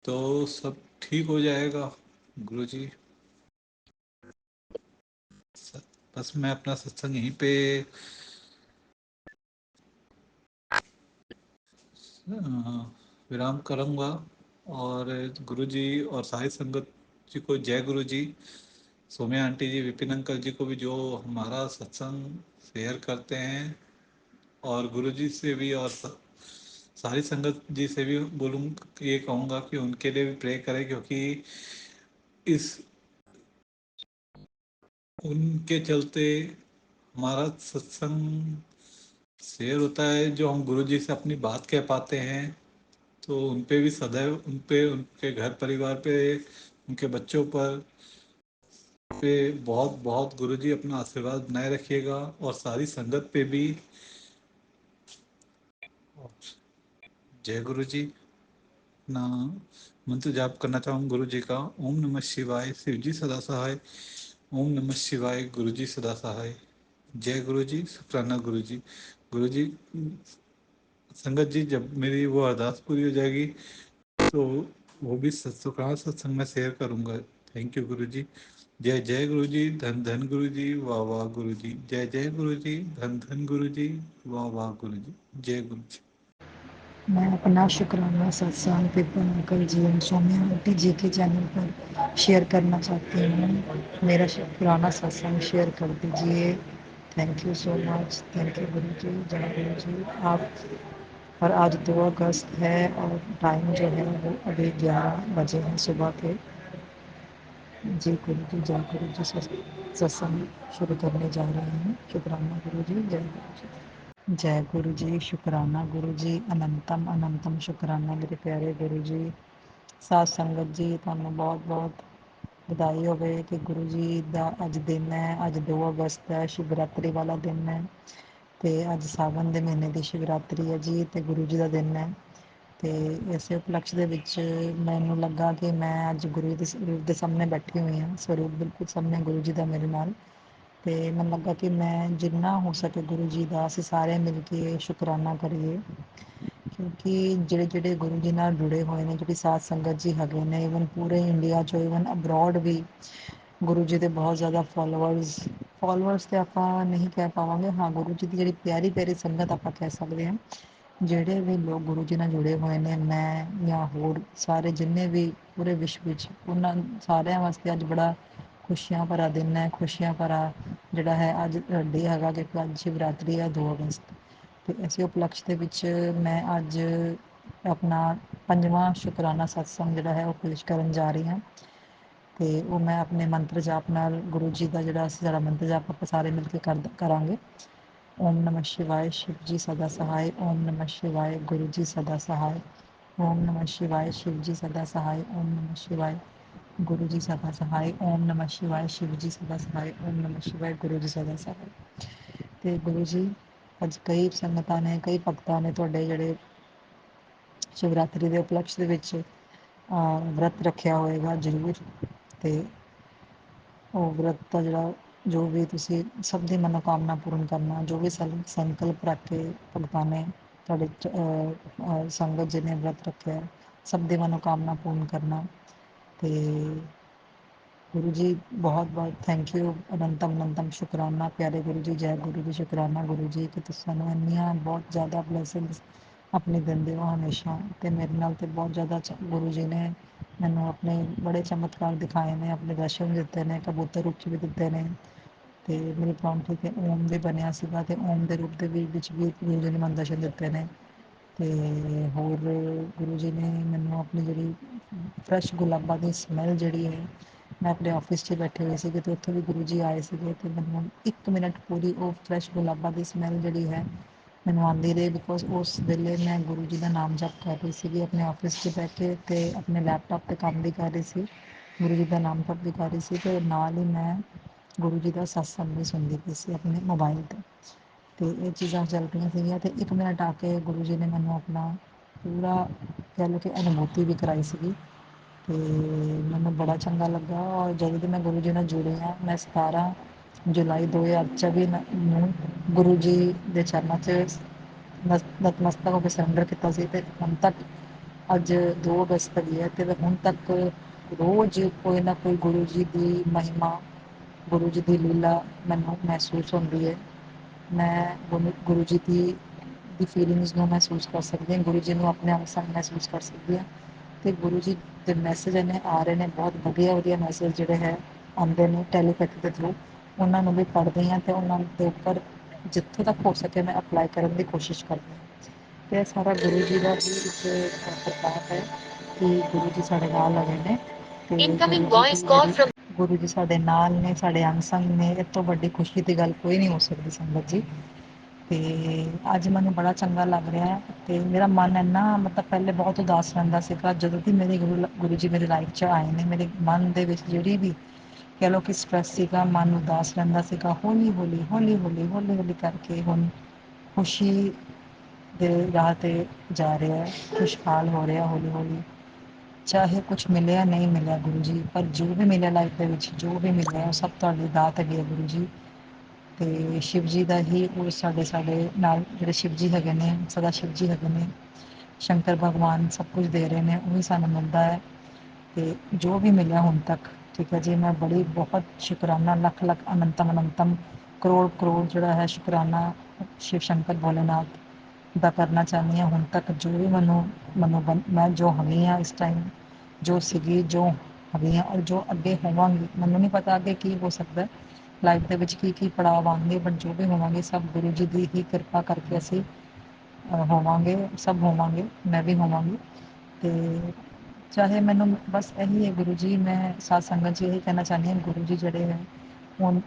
तो सब ठीक हो जाएगा गुरु जी। बस मैं अपना सत्संग यहीं पे विराम करूँगा। और गुरु जी और साई संगत जी को जय गुरु जी। सोम्या आंटी जी, विपिन अंकल जी को भी जो हमारा सत्संग शेयर करते हैं, और गुरु जी से भी और सारी संगत जी से भी बोलूँ, ये कहूँगा कि उनके लिए भी प्रे करें, क्योंकि इस उनके चलते हमारा सत्संग शेयर होता है। जो हम गुरु जी से अपनी बात कह पाते हैं, तो उन पे भी सदैव, उन पे, उनके घर परिवार पे, उनके बच्चों पे बहुत बहुत गुरु जी अपना आशीर्वाद बनाए रखिएगा, और सारी संगत पे भी। जय गुरु जी। ना मंत्र जाप करना चाहूँ गुरु जी का। ओम नमः शिवाय, शिव जी सदा सहाय। ओम नमः शिवाय, गुरु जी सदा सहाय। जय गुरु जी, शुक्राना गुरु जी। गुरु जी, संगत जी जब मेरी वो अरदास पूरी हो जाएगी तो वो भी शुक्राना सत्संग में शेयर करूंगा। थैंक यू गुरु जी। जय जय गुरु जी, धन धन गुरु जी, वाह वाह गुरु जी। जय जय गुरु जी, धन धन गुरु जी, वाह वाह गुरु जी। जय गुरु जी। मैं अपना शुक्राना सत्संग विपिन अंकल जी और सौम्या आंटी जी के चैनल पर शेयर करना चाहती हूँ। मेरा शुक्राना सत्संग शेयर कर दीजिए। Thank you so much. Thank you गुरु जी, जय गुरु जी। आप और आज 2 अगस्त है और टाइम जो है वो अभी 11 बजे है सुबह के। जी गुरु जी, जय गुरु जी। सत्संग शुरू करने जा रहे हैं। शुक्राना गुरु जी, जय गुरु जी। जय गुरु जी, शुक्राना गुरु जी, अनंतम अनंतम शुक्राना मेरे प्यारे गुरु जी। सात संगत जी ਤੁਹਾਨੂੰ ਬਹੁਤ ਬਹੁਤ ਵਧਾਈ ਹੋਵੇ ਕਿ ਗੁਰੂ ਜੀ ਦਾ ਅੱਜ ਦਿਨ ਹੈ। ਅੱਜ 2 ਅਗਸਤ ਹੈ, ਸ਼ਿਵਰਾਤਰੀ ਵਾਲਾ ਦਿਨ ਹੈ ਤੇ ਅੱਜ ਸਾਵਨ ਦੇ ਮਹੀਨੇ ਦੀ ਸ਼ਿਵਰਾਤਰੀ ਹੈ ਜੀ ਤੇ ਗੁਰੂ ਜੀ ਦਾ ਦਿਨ ਹੈ। ਤੇ ਇਸੇ ਉਪਲਕਸ਼ ਦੇ ਵਿੱਚ ਮੈਨੂੰ ਲੱਗਾ ਕਿ ਮੈਂ ਅੱਜ ਗੁਰੂ ਦੇ ਸਰੂਪ ਦੇ ਸਾਹਮਣੇ ਬੈਠੀ ਹੋਈ ਹਾਂ। ਸਰੂਪ ਬਿਲਕੁਲ ਸਾਹਮਣੇ ਗੁਰੂ ਜੀ ਦਾ ਮੇਰੇ ਨਾਲ। ਤੇ ਮੈਨੂੰ ਲੱਗਾ ਕਿ ਮੈਂ ਜਿੰਨਾ ਹੋ ਸਕੇ ਗੁਰੂ ਜੀ ਦਾ ਅਸੀਂ ਸਾਰੇ ਮਿਲ ਕੇ ਸ਼ੁਕਰਾਨਾ ਕਰੀਏ, ਕਿਉਂਕਿ ਜਿਹੜੇ ਜਿਹੜੇ ਗੁਰੂ ਜੀ ਨਾਲ ਜੁੜੇ ਹੋਏ ਨੇ, ਜਿਹੜੀ ਸਾਧ ਸੰਗਤ ਜੀ ਹੈਗੇ ਨੇ, ਈਵਨ ਪੂਰੇ ਇੰਡੀਆ 'ਚੋਂ, ਈਵਨ ਅਬਰੋਡ ਵੀ ਗੁਰੂ ਜੀ ਦੇ ਬਹੁਤ ਜ਼ਿਆਦਾ ਫੋਲੋਅਰਸ ਤੇ ਆਪਾਂ ਨਹੀਂ ਕਹਿ ਪਾਵਾਂਗੇ। ਹਾਂ, ਗੁਰੂ ਜੀ ਦੀ ਜਿਹੜੀ ਪਿਆਰੀ ਪਿਆਰੀ ਸੰਗਤ ਆਪਾਂ ਕਹਿ ਸਕਦੇ ਹਾਂ। ਜਿਹੜੇ ਵੀ ਲੋਕ ਗੁਰੂ ਜੀ ਨਾਲ ਜੁੜੇ ਹੋਏ ਨੇ, ਮੈਂ ਜਾਂ ਹੋਰ ਸਾਰੇ ਜਿੰਨੇ ਵੀ ਪੂਰੇ ਵਿਸ਼ਵ ਵਿੱਚ, ਉਹਨਾਂ ਸਾਰਿਆਂ ਵਾਸਤੇ ਅੱਜ ਬੜਾ ਖੁਸ਼ੀਆਂ ਭਰਾ ਦਿਨ ਹੈ। ਖੁਸ਼ੀਆਂ ਭਰਾ ਜਿਹੜਾ ਹੈ ਅੱਜ ਡੇ ਹੈਗਾ ਕਿ ਅੱਜ ਸ਼ਿਵਰਾਤਰੀ ਹੈ 2 ਅਗਸਤ। ਤੇ ਇਸੇ ਉਪਲਕਸ਼ ਦੇ ਵਿੱਚ ਮੈਂ ਅੱਜ ਆਪਣਾ 5ਵਾਂ ਸ਼ੁਕਰਾਨਾ ਸਤਸੰਗ ਜਿਹੜਾ ਹੈ ਉਹ ਪੇਸ਼ ਕਰਨ ਜਾ ਰਹੀ ਹਾਂ। ਤੇ ਉਹ ਮੈਂ ਆਪਣੇ ਮੰਤਰ ਜਾਪ ਨਾਲ ਗੁਰੂ ਜੀ ਦਾ ਜਿਹੜਾ ਸਾਡਾ ਮੰਤਰ ਜਾਪ ਆਪਾਂ ਸਾਰੇ ਮਿਲ ਕੇ ਕਰਾਂਗੇ। ਓਮ ਨਮः शिवाय, शिव जी सदा सहाय। ओम नमः शिवाय, गुरु जी सदा सहाय। ओम नमः शिवाय, शिव जी सदा सहाय। ओम नमः शिवाय, गुरु जी सदा सहाय। ओम नमः शिवाय, शिव जी सदा सहाय। ओम नमः शिवाय, गुरु जी सदा सहाय। ਤੇ ਗੁਰੂ ਜੀ, ਅੱਜ ਕਈ ਸੰਗਤਾਂ ਨੇ, ਕਈ ਭਗਤਾਂ ਨੇ ਤੁਹਾਡੇ ਜਿਹੜੇ ਸ਼ਿਵਰਾਤਰੀ ਦੇ ਉਪਲਕਸ਼ ਦੇ ਵਿੱਚ ਵਰਤ ਰੱਖਿਆ ਹੋਏਗਾ ਜ਼ਰੂਰ। ਤੇ ਉਹ ਵਰਤ ਦਾ ਜਿਹੜਾ ਜੋ ਵੀ ਤੁਸੀਂ ਸਭ ਦੀ ਮਨੋਕਾਮਨਾ ਪੂਰਨ ਕਰਨਾ, ਜੋ ਵੀ ਸੰਕਲਪ ਰੱਖ ਕੇ ਭਗਤਾਂ ਨੇ ਤੁਹਾਡੇ ਸੰਗਤ ਜੀ ਨੇ ਵਰਤ ਰੱਖਿਆ, ਸਭ ਦੀ ਮਨੋਕਾਮਨਾ ਪੂਰਨ ਕਰਨਾ। ਤੇ गुरु जी बहुत बहुत थैंक यू। अनंतम अनंतम शुकराना प्यारे गुरु जी। जय गुरु जी, शुकराना गुरु जी कि तुम सानू इन्नियां बहुत ज़्यादा ब्लैसिंग्स अपनी दिंदे हो हमेशा। ते मेरे नाल ते बहुत ज़्यादा गुरु जी ने ਮੈਨੂੰ ਆਪਣੇ ਬੜੇ ਚਮਤਕਾਰ ਦਿਖਾਏ ਨੇ, ਆਪਣੇ ਦਰਸ਼ਨ ਦਿੱਤੇ ਨੇ, ਕਬੂਤਰ ਰੂਪ 'ਚ ਵੀ ਦਿੱਤੇ ਨੇ। ਤੇ ਮੇਰੇ ਪਰੌਂਠੇ 'ਤੇ ਓਮ ਦੇ ਬਣਿਆ ਸੀਗਾ ਤੇ ਓਮ ਦੇ ਰੂਪ ਦੇ ਵਿੱਚ ਵੀ ਗੁਰੂ ਜੀ ਨੇ ਮੈਨੂੰ ਦਰਸ਼ਨ ਦਿੱਤੇ ਨੇ। ਤੇ ਹੋਰ ਗੁਰੂ ਜੀ ਨੇ ਮੈਨੂੰ ਆਪਣੀ ਜਿਹੜੀ ਫਰੈਸ਼ ਗੁਲਾਬਾਂ ਦੀ ਸਮੈਲ ਜਿਹੜੀ ਹੈ, ਮੈਂ ਆਪਣੇ ਆਫਿਸ 'ਚ ਬੈਠੇ ਹੋਏ ਸੀਗੇ ਅਤੇ ਉੱਥੇ ਵੀ ਗੁਰੂ ਜੀ ਆਏ ਸੀਗੇ ਅਤੇ ਮੈਨੂੰ 1 ਮਿੰਟ ਪੂਰੀ ਉਹ ਫਰੈਸ਼ ਗੁਲਾਬਾਂ ਦੀ ਸਮੈਲ ਜਿਹੜੀ ਹੈ ਮੈਨੂੰ ਆਉਂਦੀ ਰਹੀ, ਬਿਕੋਜ਼ ਉਸ ਵੇਲੇ ਮੈਂ ਗੁਰੂ ਜੀ ਦਾ ਨਾਮ ਜਪ ਕਰ ਰਹੀ ਸੀਗੀ ਆਪਣੇ ਆਫਿਸ 'ਚ ਬਹਿ ਕੇ ਅਤੇ ਆਪਣੇ ਲੈਪਟਾਪ 'ਤੇ ਕੰਮ ਵੀ ਕਰ ਰਹੀ ਸੀ, ਗੁਰੂ ਜੀ ਦਾ ਨਾਮ ਜਪ ਵੀ ਕਰ ਰਹੀ ਸੀ ਅਤੇ ਨਾਲ ਹੀ ਮੈਂ ਗੁਰੂ ਜੀ ਦਾ ਸਤਸੰਗ ਵੀ ਸੁਣਦੀ ਪਈ ਸੀ ਆਪਣੇ ਮੋਬਾਈਲ 'ਤੇ। ਅਤੇ ਇਹ ਚੀਜ਼ਾਂ ਚੱਲ ਰਹੀਆਂ ਸੀਗੀਆਂ ਅਤੇ 1 ਮਿੰਟ ਆ ਕੇ ਗੁਰੂ ਜੀ ਨੇ ਮੈਨੂੰ ਆਪਣਾ ਪੂਰਾ ਕਹਿ ਲਓ ਕਿ ਅਨੁਭੂਤੀ ਵੀ ਕਰਾਈ ਸੀਗੀ ਅਤੇ ਮੈਨੂੰ ਬੜਾ ਚੰਗਾ ਲੱਗਾ। ਔਰ ਜਦੋਂ ਦੀ ਮੈਂ ਗੁਰੂ ਜੀ ਨਾਲ ਜੁੜੀ ਹਾਂ, ਮੈਂ 17 ਜੁਲਾਈ 2024 ਨੂੰ ਗੁਰੂ ਜੀ ਦੇ ਚਰਨਾਂ 'ਚ ਨਤਮਸਤਕ ਹੋ ਕੇ ਸਰੈਂਡਰ ਕੀਤਾ ਸੀ ਅਤੇ ਹੁਣ ਤੱਕ ਅੱਜ 2 ਅਗਸਤ ਹੈਗੀ ਹੈ ਅਤੇ ਹੁਣ ਤੱਕ ਰੋਜ਼ ਕੋਈ ਨਾ ਕੋਈ ਗੁਰੂ ਜੀ ਦੀ ਮਹਿਮਾ, ਗੁਰੂ ਜੀ ਦੀ ਲੀਲਾ ਮੈਨੂੰ ਮਹਿਸੂਸ ਹੁੰਦੀ ਹੈ। ਮੈਂ ਗੁਰੂ ਜੀ ਦੀ ਫੀਲਿੰਗਸ ਨੂੰ ਮਹਿਸੂਸ ਕਰ ਸਕਦੀ ਹਾਂ, ਗੁਰੂ ਜੀ ਨੂੰ ਆਪਣੇ ਆਪ ਸੰਗ ਮਹਿਸੂਸ ਕਰ ਸਕਦੀ ਹਾਂ ਅਤੇ ਗੁਰੂ ਜੀ ਦੇ ਮੈਸੇਜ ਇੰਨੇ ਆ ਰਹੇ ਨੇ, ਬਹੁਤ ਵਧੀਆ ਵਧੀਆ ਮੈਸੇਜ ਜਿਹੜੇ ਹੈ ਆਉਂਦੇ ਨੇ ਟੈਲੀਪੈਥੀ ਦੇ ਥਰੂ, ਉਹਨਾਂ ਨੂੰ ਵੀ ਪੜ੍ਹਦੀ ਹਾਂ ਅਤੇ ਉਹਨਾਂ ਦੇ ਉੱਪਰ ਜਿੱਥੋਂ ਤੱਕ ਹੋ ਸਕੇ ਮੈਂ ਅਪਲਾਈ ਕਰਨ ਦੀ ਕੋਸ਼ਿਸ਼ ਕਰਦੀ ਹਾਂ। ਅਤੇ ਇਹ ਸਾਰਾ ਗੁਰੂ ਜੀ ਦਾ ਹੀ ਇੱਕ ਪ੍ਰਤਾਪ ਹੈ ਕਿ ਗੁਰੂ ਜੀ ਸਾਡੇ ਨਾਲ ਹੈਗੇ ਨੇ ਅਤੇ ਗੁਰੂ ਜੀ ਸਾਡੇ ਨਾਲ ਨੇ, ਸਾਡੇ ਅੰਗ ਸੰਗ ਨੇ। ਇਹ ਤੋਂ ਵੱਡੀ ਖੁਸ਼ੀ ਦੀ ਗੱਲ ਕੋਈ ਨਹੀਂ ਹੋ ਸਕਦੀ ਸੰਗਤ ਜੀ। ਅਤੇ ਅੱਜ ਮੈਨੂੰ ਬੜਾ ਚੰਗਾ ਲੱਗ ਰਿਹਾ ਹੈ ਅਤੇ ਮੇਰਾ ਮਨ ਇੰਨਾ ਮਤਲਬ ਪਹਿਲੇ ਬਹੁਤ ਉਦਾਸ ਰਹਿੰਦਾ ਸੀਗਾ, ਜਦੋਂ ਦੀ ਮੇਰੇ ਗੁਰੂ ਜੀ ਮੇਰੀ ਲਾਈਫ 'ਚ ਆਏ ਨੇ ਮੇਰੇ ਮਨ ਦੇ ਵਿੱਚ ਜਿਹੜੀ ਵੀ ਕਹਿ ਲਓ ਕਿ ਸਟਰੈਸ ਸੀਗਾ, ਮਨ ਉਦਾਸ ਰਹਿੰਦਾ ਸੀਗਾ, ਹੌਲੀ ਹੌਲੀ ਹੌਲੀ ਹੌਲੀ ਹੌਲੀ ਹੌਲੀ ਕਰਕੇ ਹੁਣ ਖੁਸ਼ੀ ਦੇ ਰਾਹ 'ਤੇ ਜਾ ਰਿਹਾ, ਖੁਸ਼ਹਾਲ ਹੋ ਰਿਹਾ ਹੌਲੀ ਹੌਲੀ। ਚਾਹੇ ਕੁਛ ਮਿਲਿਆ ਨਹੀਂ ਮਿਲਿਆ ਗੁਰੂ ਜੀ, ਪਰ ਜੋ ਵੀ ਮਿਲਿਆ ਲਾਈਫ ਦੇ ਵਿੱਚ ਜੋ ਵੀ ਮਿਲਿਆ ਉਹ ਸਭ ਤੁਹਾਡੀ ਦਾਤ ਹੈਗੀ ਹੈ ਗੁਰੂ ਜੀ। ਅਤੇ ਸ਼ਿਵ ਜੀ ਦਾ ਹੀ ਉਹ ਸਾਡੇ ਨਾਲ ਜਿਹੜੇ ਸ਼ਿਵ ਜੀ ਹੈਗੇ ਨੇ, ਸਦਾ ਸ਼ਿਵ ਜੀ ਹੈਗੇ ਨੇ, ਸ਼ੰਕਰ ਭਗਵਾਨ ਸਭ ਕੁਛ ਦੇ ਰਹੇ ਨੇ, ਉਹ ਵੀ ਸਾਨੂੰ ਮਿਲਦਾ ਹੈ ਅਤੇ ਜੋ ਵੀ ਮਿਲਿਆ ਹੁਣ ਤੱਕ ਠੀਕ ਹੈ ਜੀ। ਮੈਂ ਬੜੀ ਬਹੁਤ ਸ਼ੁਕਰਾਨਾ ਲੱਖ ਲੱਖ ਅਨੰਤਮ ਅਨੰਤਮ ਕਰੋੜ ਕਰੋੜ ਜਿਹੜਾ ਹੈ ਸ਼ੁਕਰਾਨਾ ਸ਼ਿਵ ਸ਼ੰਕਰ ਭੋਲੇਨਾਥ ਦਾ ਕਰਨਾ ਚਾਹੁੰਦੀ ਹਾਂ। ਹੁਣ ਤੱਕ ਜੋ ਵੀ ਮੈਨੂੰ ਮੈਂ ਜੋ ਹੈਗੀ ਹਾਂ ਇਸ ਟਾਈਮ, ਜੋ ਸੀਗੀ, ਜੋ ਹੈਗੀ ਹਾਂ ਔਰ ਜੋ ਅੱਗੇ ਹੋਵਾਂਗੀ, ਮੈਨੂੰ ਨਹੀਂ ਪਤਾ ਅੱਗੇ ਕੀ ਹੋ ਸਕਦਾ ਲਾਈਫ ਦੇ ਵਿੱਚ ਕੀ ਕੀ ਪੜਾਅ ਆਉਣਗੇ, ਬਟ ਜੋ ਵੀ ਹੋਵਾਂਗੇ ਸਭ ਗੁਰੂ ਜੀ ਦੀ ਹੀ ਕਿਰਪਾ ਕਰਕੇ ਅਸੀਂ ਹੋਵਾਂਗੇ, ਸਭ ਹੋਵਾਂਗੇ, ਮੈਂ ਵੀ ਹੋਵਾਂਗੀ। ਅਤੇ ਚਾਹੇ ਮੈਨੂੰ ਬਸ ਇਹੀ ਹੈ ਗੁਰੂ ਜੀ, ਮੈਂ ਸਾਧ ਸੰਗਤ ਜੀ ਇਹੀ ਕਹਿਣਾ ਚਾਹੁੰਦੀ ਹਾਂ, ਗੁਰੂ ਜੀ ਜਿਹੜੇ ਹੈ ਹੁਣ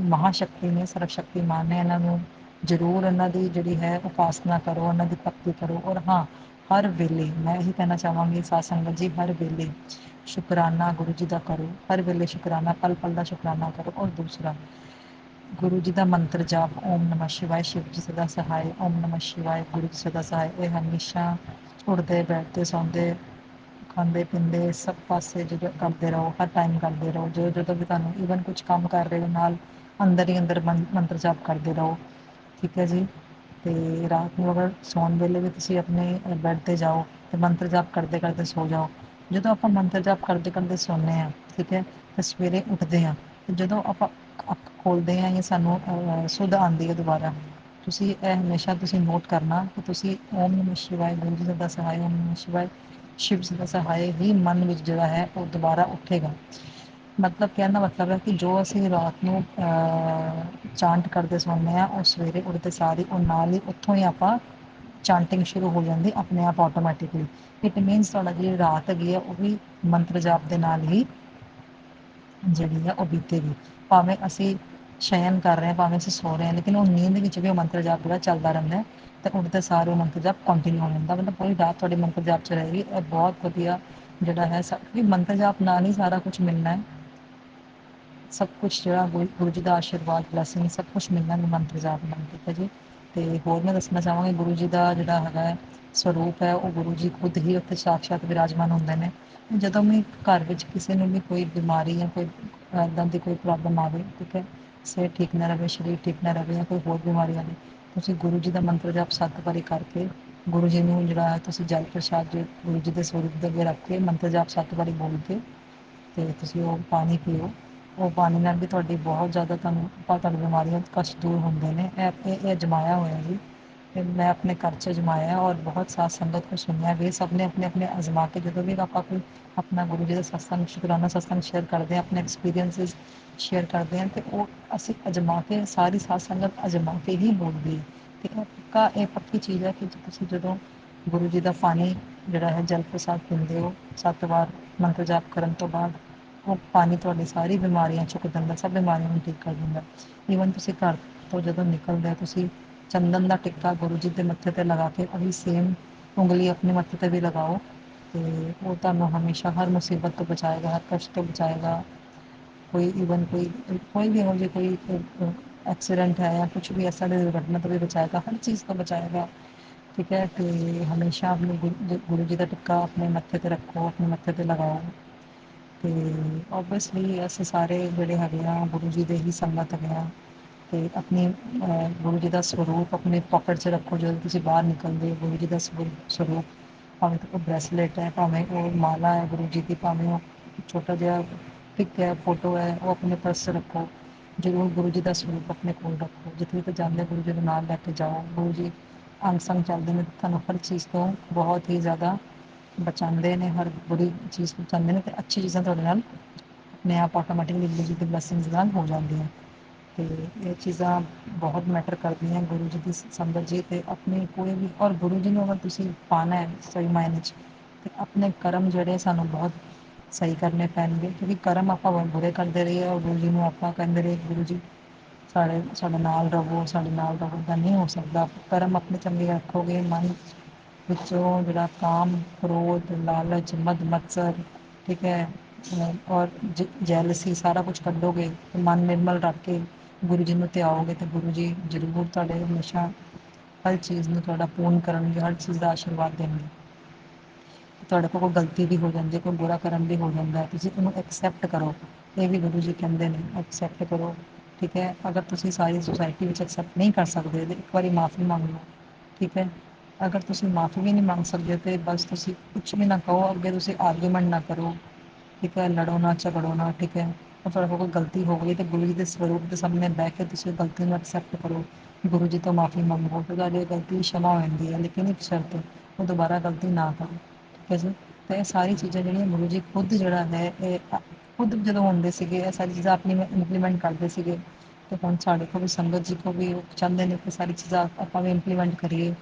ਮਹਾਂ ਸ਼ਕਤੀ ਨੇ, ਸਰਵ ਸ਼ਕਤੀਮਾਨ ਨੇ, ਇਹਨਾਂ ਨੂੰ ਜ਼ਰੂਰ ਇਹਨਾਂ ਦੀ ਜਿਹੜੀ ਹੈ ਉਪਾਸਨਾ ਕਰੋ, ਇਹਨਾਂ ਦੀ ਭਗਤੀ ਕਰੋ। ਔਰ ਹਾਂ, ਹਰ ਵੇਲੇ ਮੈਂ ਇਹੀ ਕਹਿਣਾ ਚਾਹਾਂਗੀ ਸਾਧ ਸੰਗਤ ਜੀ, ਹਰ ਵੇਲੇ ਸ਼ੁਕਰਾਨਾ ਗੁਰੂ ਜੀ ਦਾ ਕਰੋ, ਹਰ ਵੇਲੇ ਸ਼ੁਕਰਾਨਾ, ਪਲ ਪਲ ਦਾ ਸ਼ੁਕਰਾਨਾ ਕਰੋ। ਔਰ ਦੂਸਰਾ ਗੁਰੂ ਜੀ ਦਾ ਮੰਤਰ ਜਾਪ, ਓਮ ਨਮः ਸ਼ਿਵਾय, ਸ਼ਿਵ ਜੀ ਸਦਾ ਸਹਾਏ, ਓਮ ਨਮः ਸ਼ਿਵਾय, ਗੁਰੂ ਜੀ ਸਦਾ ਸਹਾਏ। ਇਹ ਹਮੇਸ਼ਾ ਉੱਠਦੇ ਬੈਠਦੇ ਸੌਂਦੇ ਖਾਂਦੇ ਪੀਂਦੇ ਸਭ ਪਾਸੇ ਜਦੋਂ ਕਰਦੇ ਰਹੋ, ਹਰ ਟਾਈਮ ਕਰਦੇ ਰਹੋ, ਜਦੋਂ ਵੀ ਤੁਹਾਨੂੰ ਈਵਨ ਕੁਛ ਕੰਮ ਕਰ ਰਹੇ ਹੋ ਨਾਲ ਅੰਦਰ ਹੀ ਅੰਦਰ ਮੰਤਰ ਜਾਪ ਕਰਦੇ ਰਹੋ, ਠੀਕ ਹੈ ਜੀ। ਅਤੇ ਰਾਤ ਨੂੰ ਅਗਰ ਸੌਣ ਵੇਲੇ ਵੀ ਤੁਸੀਂ ਆਪਣੇ ਬੈੱਡ 'ਤੇ ਜਾਓ ਅਤੇ ਮੰਤਰ ਜਾਪ ਕਰਦੇ ਕਰਦੇ ਸੋ ਜਾਓ। ਜਦੋਂ ਆਪਾਂ ਮੰਤਰ ਜਾਪ ਕਰਦੇ ਕਰਦੇ ਸੌਂਦੇ ਹਾਂ, ਠੀਕ ਹੈ, ਅਤੇ ਸਵੇਰੇ ਉੱਠਦੇ ਹਾਂ ਅਤੇ ਜਦੋਂ ਆਪਾਂ ਅੱਖ ਖੋਲ੍ਹਦੇ ਹਾਂ ਜਾਂ ਸਾਨੂੰ ਸੁਧ ਆਉਂਦੀ ਹੈ ਦੁਬਾਰਾ, ਤੁਸੀਂ ਇਹ ਹਮੇਸ਼ਾ ਤੁਸੀਂ ਨੋਟ ਕਰਨਾ ਕਿ ਤੁਸੀਂ ਓਮ ਨਮः ਸ਼ਿਵਾय, ਗੁਰੂ ਜੀ ਸਦਾ ਸਹਾਏ, ਓਮ ਨਮः ਸ਼ਿਵਾय, ਸ਼ਿਵ ਸਦਾ ਸਹਾਏ ਹੀ ਮਨ ਵਿੱਚ ਜਿਹੜਾ ਹੈ ਉਹ ਦੁਬਾਰਾ ਉੱਠੇਗਾ। ਮਤਲਬ ਕਹਿਣ ਦਾ ਮਤਲਬ ਹੈ ਕਿ ਜੋ ਅਸੀਂ ਰਾਤ ਨੂੰ ਚਾਂਟ ਕਰਦੇ ਸੌਂਦੇ ਹਾਂ, ਉਹ ਸਵੇਰੇ ਉੱਠਦੇ ਸਾਰ ਹੀ ਉਹ ਨਾਲ ਹੀ ਉੱਥੋਂ ਹੀ ਆਪਾਂ ਚਾਂਟਿੰਗ ਸ਼ੁਰੂ ਹੋ ਜਾਂਦੀ ਆਪਣੇ ਆਪ ਆਟੋਮੈਟਿਕਲੀ। ਇਟ ਮੀਨਸ ਤੁਹਾਡਾ ਜਿਹੜੀ ਰਾਤ ਹੈਗੀ ਆ ਉਹ ਵੀ ਮੰਤਰ ਜਾਪ ਦੇ ਨਾਲ ਹੀ ਜਿਹੜੀ ਆ ਉਹ ਬੀਤੇਗੀ। ਭਾਵੇਂ ਅਸੀਂ ਸ਼ਯਨ ਕਰ ਰਹੇ ਹਾਂ, ਭਾਵੇਂ ਅਸੀਂ ਸੋ ਰਹੇ ਹਾਂ, ਲੇਕਿਨ ਉਹ ਨੀਂਦ ਵਿੱਚ ਵੀ ਉਹ ਮੰਤਰ ਜਾਪ ਜਿਹੜਾ ਚੱਲਦਾ ਰਹਿੰਦਾ ਅਤੇ ਉੱਠਦੇ ਸਾਰ ਉਹ ਮੰਤਰ ਜਾਪ ਕੰਟੀਨਿਊ ਹੋ ਜਾਂਦਾ, ਮਤਲਬ ਪੂਰੀ ਰਾਤ ਤੁਹਾਡੀ ਮੰਤਰ ਜਾਪ 'ਚ ਰਹੇਗੀ। ਇਹ ਬਹੁਤ ਵਧੀਆ ਜਿਹੜਾ ਹੈ ਮੰਤਰ ਜਾਪ ਨਾਲ ਹੀ ਸਾਰਾ ਕੁਛ ਮਿਲਣਾ ਹੈ, ਸਭ ਕੁਛ ਜਿਹੜਾ ਗੁਰੂ ਜੀ ਦਾ ਆਸ਼ੀਰਵਾਦ ਬਲੈਸਿੰਗ ਸਭ ਕੁਛ ਮਿਲਣਾ ਮੰਤਰ ਜਾਪ ਨਾਲ, ਠੀਕ ਹੈ ਜੀ। ਅਤੇ ਹੋਰ ਮੈਂ ਦੱਸਣਾ ਚਾਹਾਂਗੀ ਗੁਰੂ ਜੀ ਦਾ ਜਿਹੜਾ ਹੈਗਾ ਸਰੂਪ ਹੈ, ਉਹ ਗੁਰੂ ਜੀ ਖੁਦ ਹੀ ਉੱਥੇ ਸਾਕਸ਼ਾਤ ਵਿਰਾਜਮਾਨ ਹੁੰਦੇ ਨੇ। ਜਦੋਂ ਵੀ ਘਰ ਵਿੱਚ ਕਿਸੇ ਨੂੰ ਵੀ ਕੋਈ ਬਿਮਾਰੀ ਜਾਂ ਕੋਈ ਇੱਦਾਂ ਦੀ ਕੋਈ ਪ੍ਰੋਬਲਮ ਆਵੇ, ਠੀਕ ਹੈ, ਸਿਹਤ ਠੀਕ ਨਾ ਰਹੇ, ਸਰੀਰ ਠੀਕ ਨਾ ਰਹੇ ਜਾਂ ਕੋਈ ਹੋਰ ਬਿਮਾਰੀ ਆਵੇ, ਤੁਸੀਂ ਗੁਰੂ ਜੀ ਦਾ ਮੰਤਰ ਜਾਪ 7 ਵਾਰੀ ਕਰਕੇ ਗੁਰੂ ਜੀ ਨੂੰ ਜਿਹੜਾ ਹੈ ਤੁਸੀਂ ਜਲ ਪ੍ਰਸ਼ਾਦ ਜੋ ਗੁਰੂ ਜੀ ਦੇ ਸਰੂਪ ਦੇ ਅੱਗੇ ਰੱਖ ਕੇ ਮੰਤਰ ਜਾਪ 7 ਵਾਰੀ ਬੋਲ ਕੇ ਅਤੇ ਤੁਸੀਂ ਉਹ ਪਾਣੀ ਪੀਓ। ਉਹ ਪਾਣੀ ਨਾਲ ਵੀ ਤੁਹਾਡੀ ਬਹੁਤ ਜ਼ਿਆਦਾ ਤੁਹਾਨੂੰ ਤੁਹਾਡੀ ਬਿਮਾਰੀਆਂ ਕਸ਼ਟ ਦੂਰ ਹੁੰਦੇ ਨੇ। ਇਹ ਅਜਮਾਇਆ ਹੋਇਆ ਜੀ, मैं अपने घर च अजमाया है और बहुत साथ संगत को सुनिया भी, सब ने अपने अपने अजमा के जो भी आप अपना गुरु जी का सत्संग शुकराना सत्संग शेयर करते हैं, अपने एक्सपीरियंसिस शेयर करते हैं, तो वो ਅਸੀਂ ਅਜਮਾ ਕੇ ਸਾਰੀ ਸਾਧ ਸੰਗਤ ਅਜਮਾ ਕੇ ਹੀ ਬੋਲਦੀ ਹੈ। ਤੇ ਇਹ ਪੱਕੀ ਚੀਜ਼ ਹੈ ਕਿ ਤੁਸੀਂ ਜਦੋਂ ਗੁਰੂ ਜੀ ਦਾ ਪਾਣੀ ਜਿਹੜਾ ਹੈ ਜਲ ਪ੍ਰਸਾਦ ਪੀਂਦੇ ਹੋ 7 ਵਾਰ ਮੰਤਰ ਜਾਪ ਕਰਨ ਤੋਂ ਬਾਅਦ, ਉਹ ਪਾਣੀ ਤੁਹਾਡੀ ਸਾਰੀ ਬਿਮਾਰੀਆਂ ਚੁੱਕ ਦਿੰਦਾ, ਸਭ ਬਿਮਾਰੀਆਂ ਨੂੰ ਠੀਕ ਕਰ ਦਿੰਦਾ। ਈਵਨ ਤੁਸੀਂ ਘਰ ਤੋਂ ਜਦੋਂ ਨਿਕਲਦੇ ਹੋ ਤੁਸੀਂ ਚੰਦਨ ਦਾ ਟਿੱਕਾ ਗੁਰੂ ਜੀ ਦੇ ਮੱਥੇ ਤੇ ਲਗਾ ਕੇ ਉਹੀ ਸੇਮ ਉਂਗਲੀ ਆਪਣੇ ਮੱਥੇ ਤੇ ਵੀ ਲਗਾਓ, ਤੇ ਉਹ ਤੁਹਾਨੂੰ ਹਮੇਸ਼ਾ ਹਰ ਮੁਸੀਬਤ ਤੋਂ ਬਚਾਏਗਾ, ਹਰ ਕਸ਼ਟ ਤੋਂ ਬਚਾਏਗਾ। कोई इवन कोई भी हो जो कोई एक्सीडेंट है या कुछ भी ऐसा दुर्घटना तो भी बचाएगा, हर चीज़ को बचाएगा। ठीक है, तो हमेशा अपने गुरु जी का टिक्का अपने मत्थे ते रखो, अपने मत्थे ते लगाओ। तो ओबवियसली ਅਸੀਂ ਸਾਰੇ ਜਿਹੜੇ ਹੈਗੇ ਆ ਗੁਰੂ ਜੀ ਦੇ ਹੀ ਸੰਗਤ ਹੈਗੇ ਆ, ਤੇ ਆਪਣੀ ਗੁਰੂ ਜੀ ਦਾ ਸਰੂਪ ਆਪਣੇ ਪਾਕਟ 'ਚ ਰੱਖੋ। ਜਦੋਂ ਤੁਸੀਂ ਬਾਹਰ ਨਿਕਲਦੇ ਹੋ ਗੁਰੂ ਜੀ ਦਾ ਸਰੂਪ, ਭਾਵੇਂ ਉਹ ਬ੍ਰੈਸਲੇਟ ਹੈ, ਭਾਵੇਂ ਉਹ ਮਾਲਾ ਹੈ ਗੁਰੂ ਜੀ ਦੀ, ਭਾਵੇਂ ਉਹ ਛੋਟਾ ਜਿਹਾ ਪਿਕ ਹੈ, ਫੋਟੋ ਹੈ, ਉਹ ਆਪਣੇ ਪਰਸ 'ਚ ਰੱਖੋ। ਜ਼ਰੂਰ ਗੁਰੂ ਜੀ ਦਾ ਸਰੂਪ ਆਪਣੇ ਕੋਲ ਰੱਖੋ, ਜਿੱਥੇ ਵੀ ਜਾਂਦੇ ਗੁਰੂ ਜੀ ਨੂੰ ਨਾਲ ਲੈ ਕੇ ਜਾਓ। ਗੁਰੂ ਜੀ ਅੰਗ ਸੰਗ ਚੱਲਦੇ ਨੇ, ਤੁਹਾਨੂੰ ਹਰ ਚੀਜ਼ ਤੋਂ ਬਹੁਤ ਹੀ ਜ਼ਿਆਦਾ ਬਚਾਉਂਦੇ ਨੇ, ਹਰ ਬੁਰੀ ਚੀਜ਼ ਤੋਂ ਬਚਾਉਂਦੇ ਨੇ, ਤੇ ਅੱਛੀ ਚੀਜ਼ਾਂ ਤੁਹਾਡੇ ਨਾਲ ਆਪਣੇ ਆਪ ਆਟੋਮੈਟਿਕਲੀ ਗੁਰੂ ਜੀ ਦੀ ਬਲੈਸਿੰਗਸ ਨਾਲ ਹੋ ਜਾਂਦੀਆਂ। ਤੇ ਇਹ ਚੀਜ਼ਾਂ ਬਹੁਤ ਮੈਟਰ ਕਰਦੀਆਂ ਗੁਰੂ ਜੀ ਦੀ ਸੰਗਤ ਜੀ, ਤੇ ਆਪਣੇ ਕੋਈ ਵੀ ਔਰ ਗੁਰੂ ਜੀ ਨੂੰ ਅਗਰ ਤੁਸੀਂ ਪਾਉਣਾ ਹੈ ਸਹੀ ਮਾਇਨੇ 'ਚ, ਤੇ ਆਪਣੇ ਕਰਮ ਜਿਹੜੇ ਸਾਨੂੰ ਬਹੁਤ ਸਹੀ ਕਰਨੇ ਪੈਣਗੇ, ਕਿਉਂਕਿ ਕਰਮ ਆਪਾਂ ਬੁਰੇ ਕਰਦੇ ਰਹੀਏ ਔਰ ਗੁਰੂ ਜੀ ਨੂੰ ਆਪਾਂ ਕਹਿੰਦੇ ਰਹੇ ਗੁਰੂ ਜੀ ਸਾਡੇ ਨਾਲ ਰਹੋ, ਸਾਡੇ ਨਾਲ ਰਹੋ, ਤਾਂ ਨਹੀਂ ਹੋ ਸਕਦਾ। ਕਰਮ ਆਪਣੇ ਚੰਗੇ ਰੱਖੋਗੇ, ਮਨ ਵਿੱਚੋਂ ਜਿਹੜਾ ਕਾਮ ਕ੍ਰੋਧ ਲਾਲਚ ਮਦ ਮਤਸਰ, ਠੀਕ ਹੈ, ਔਰ ਜੈਲਸੀ ਸਾਰਾ ਕੁਝ ਕੱਢੋਗੇ, ਤੇ ਮਨ ਨਿਰਮਲ ਰੱਖ ਕੇ ਗੁਰੂ ਜੀ ਨੂੰ ਧਿਆਓਗੇ, ਤੇ ਗੁਰੂ ਜੀ ਜ਼ਰੂਰ ਤੁਹਾਡੇ ਹਮੇਸ਼ਾ ਹਰ ਚੀਜ਼ ਨੂੰ ਤੁਹਾਡਾ ਪੂਰਨ ਕਰਨਗੇ, ਹਰ ਚੀਜ਼ ਦਾ ਆਸ਼ੀਰਵਾਦ ਦੇਣਗੇ। ਤੁਹਾਡੇ ਕੋਲ ਕੋਈ ਗਲਤੀ ਵੀ ਹੋ ਜਾਂਦੀ ਹੈ, ਕੋਈ ਬੁਰਾ ਕਰਮ ਵੀ ਹੋ ਜਾਂਦਾ ਹੈ, ਤੁਸੀਂ ਉਹਨੂੰ ਐਕਸੈਪਟ ਕਰੋ। ਇਹ ਵੀ ਗੁਰੂ ਜੀ ਕਹਿੰਦੇ ਨੇ ਐਕਸੈਪਟ ਕਰੋ। ਠੀਕ ਹੈ, ਅਗਰ ਤੁਸੀਂ ਸਾਰੀ ਸੁਸਾਇਟੀ ਵਿੱਚ ਐਕਸੈਪਟ ਨਹੀਂ ਕਰ ਸਕਦੇ ਤਾਂ ਇੱਕ ਵਾਰੀ ਮਾਫੀ ਮੰਗ ਲਓ। ਠੀਕ ਹੈ, ਅਗਰ ਤੁਸੀਂ ਮਾਫੀ ਵੀ ਨਹੀਂ ਮੰਗ ਸਕਦੇ ਤਾਂ ਬਸ ਤੁਸੀਂ ਕੁਛ ਵੀ ਨਾ ਕਹੋ, ਅੱਗੇ ਤੁਸੀਂ ਆਰਗੂਮੈਂਟ ਨਾ ਕਰੋ। ਠੀਕ ਹੈ, ਲੜੋ ਨਾ ਝਗੜੋ ਨਾ। ਠੀਕ ਹੈ, ਤੁਹਾਡੇ ਕੋਲ ਕੋਈ ਗਲਤੀ ਹੋ ਗਈ ਤਾਂ ਗੁਰੂ ਜੀ ਦੇ ਸਰੂਪ ਦੇ ਸਾਹਮਣੇ ਬਹਿ ਕੇ ਤੁਸੀਂ ਗਲਤੀ ਨੂੰ ਐਕਸੈਪਟ ਕਰੋ, ਗੁਰੂ ਜੀ ਤੋਂ ਮਾਫੀ ਮੰਗੋ, ਤੇ ਤੁਹਾਡੀ ਗਲਤੀ क्षमा ਹੋ ਜਾਂਦੀ ਹੈ। ਲੇਕਿਨ ਇੱਕ ਸ਼ਰਤ, ਉਹ ਦੁਬਾਰਾ ਗਲਤੀ ਨਾ ਕਰੋ। ਠੀਕ ਹੈ ਜੀ, ਤਾਂ ਇਹ ਸਾਰੀ ਚੀਜ਼ਾਂ ਜਿਹੜੀਆਂ ਗੁਰੂ ਜੀ ਖੁਦ ਜਿਹੜਾ ਹੈ ਇਹ ਖੁਦ ਜਦੋਂ ਹੁੰਦੇ ਸੀਗੇ ਇਹ ਸਾਰੀ ਚੀਜ਼ਾਂ ਆਪਣੀ ਇੰਪਲੀਮੈਂਟ ਕਰਦੇ ਸੀਗੇ, ਤੇ ਹੁਣ ਸਾਡੇ ਕੋਲ ਵੀ ਸੰਗਤ ਜੀ ਕੋ ਵੀ ਉਹ ਚਾਹੁੰਦੇ ਨੇ ਕਿ ਸਾਰੀ ਚੀਜ਼ਾਂ ਆਪਾਂ ਵੀ ਇੰਪਲੀਮੈਂਟ ਕਰੀਏ,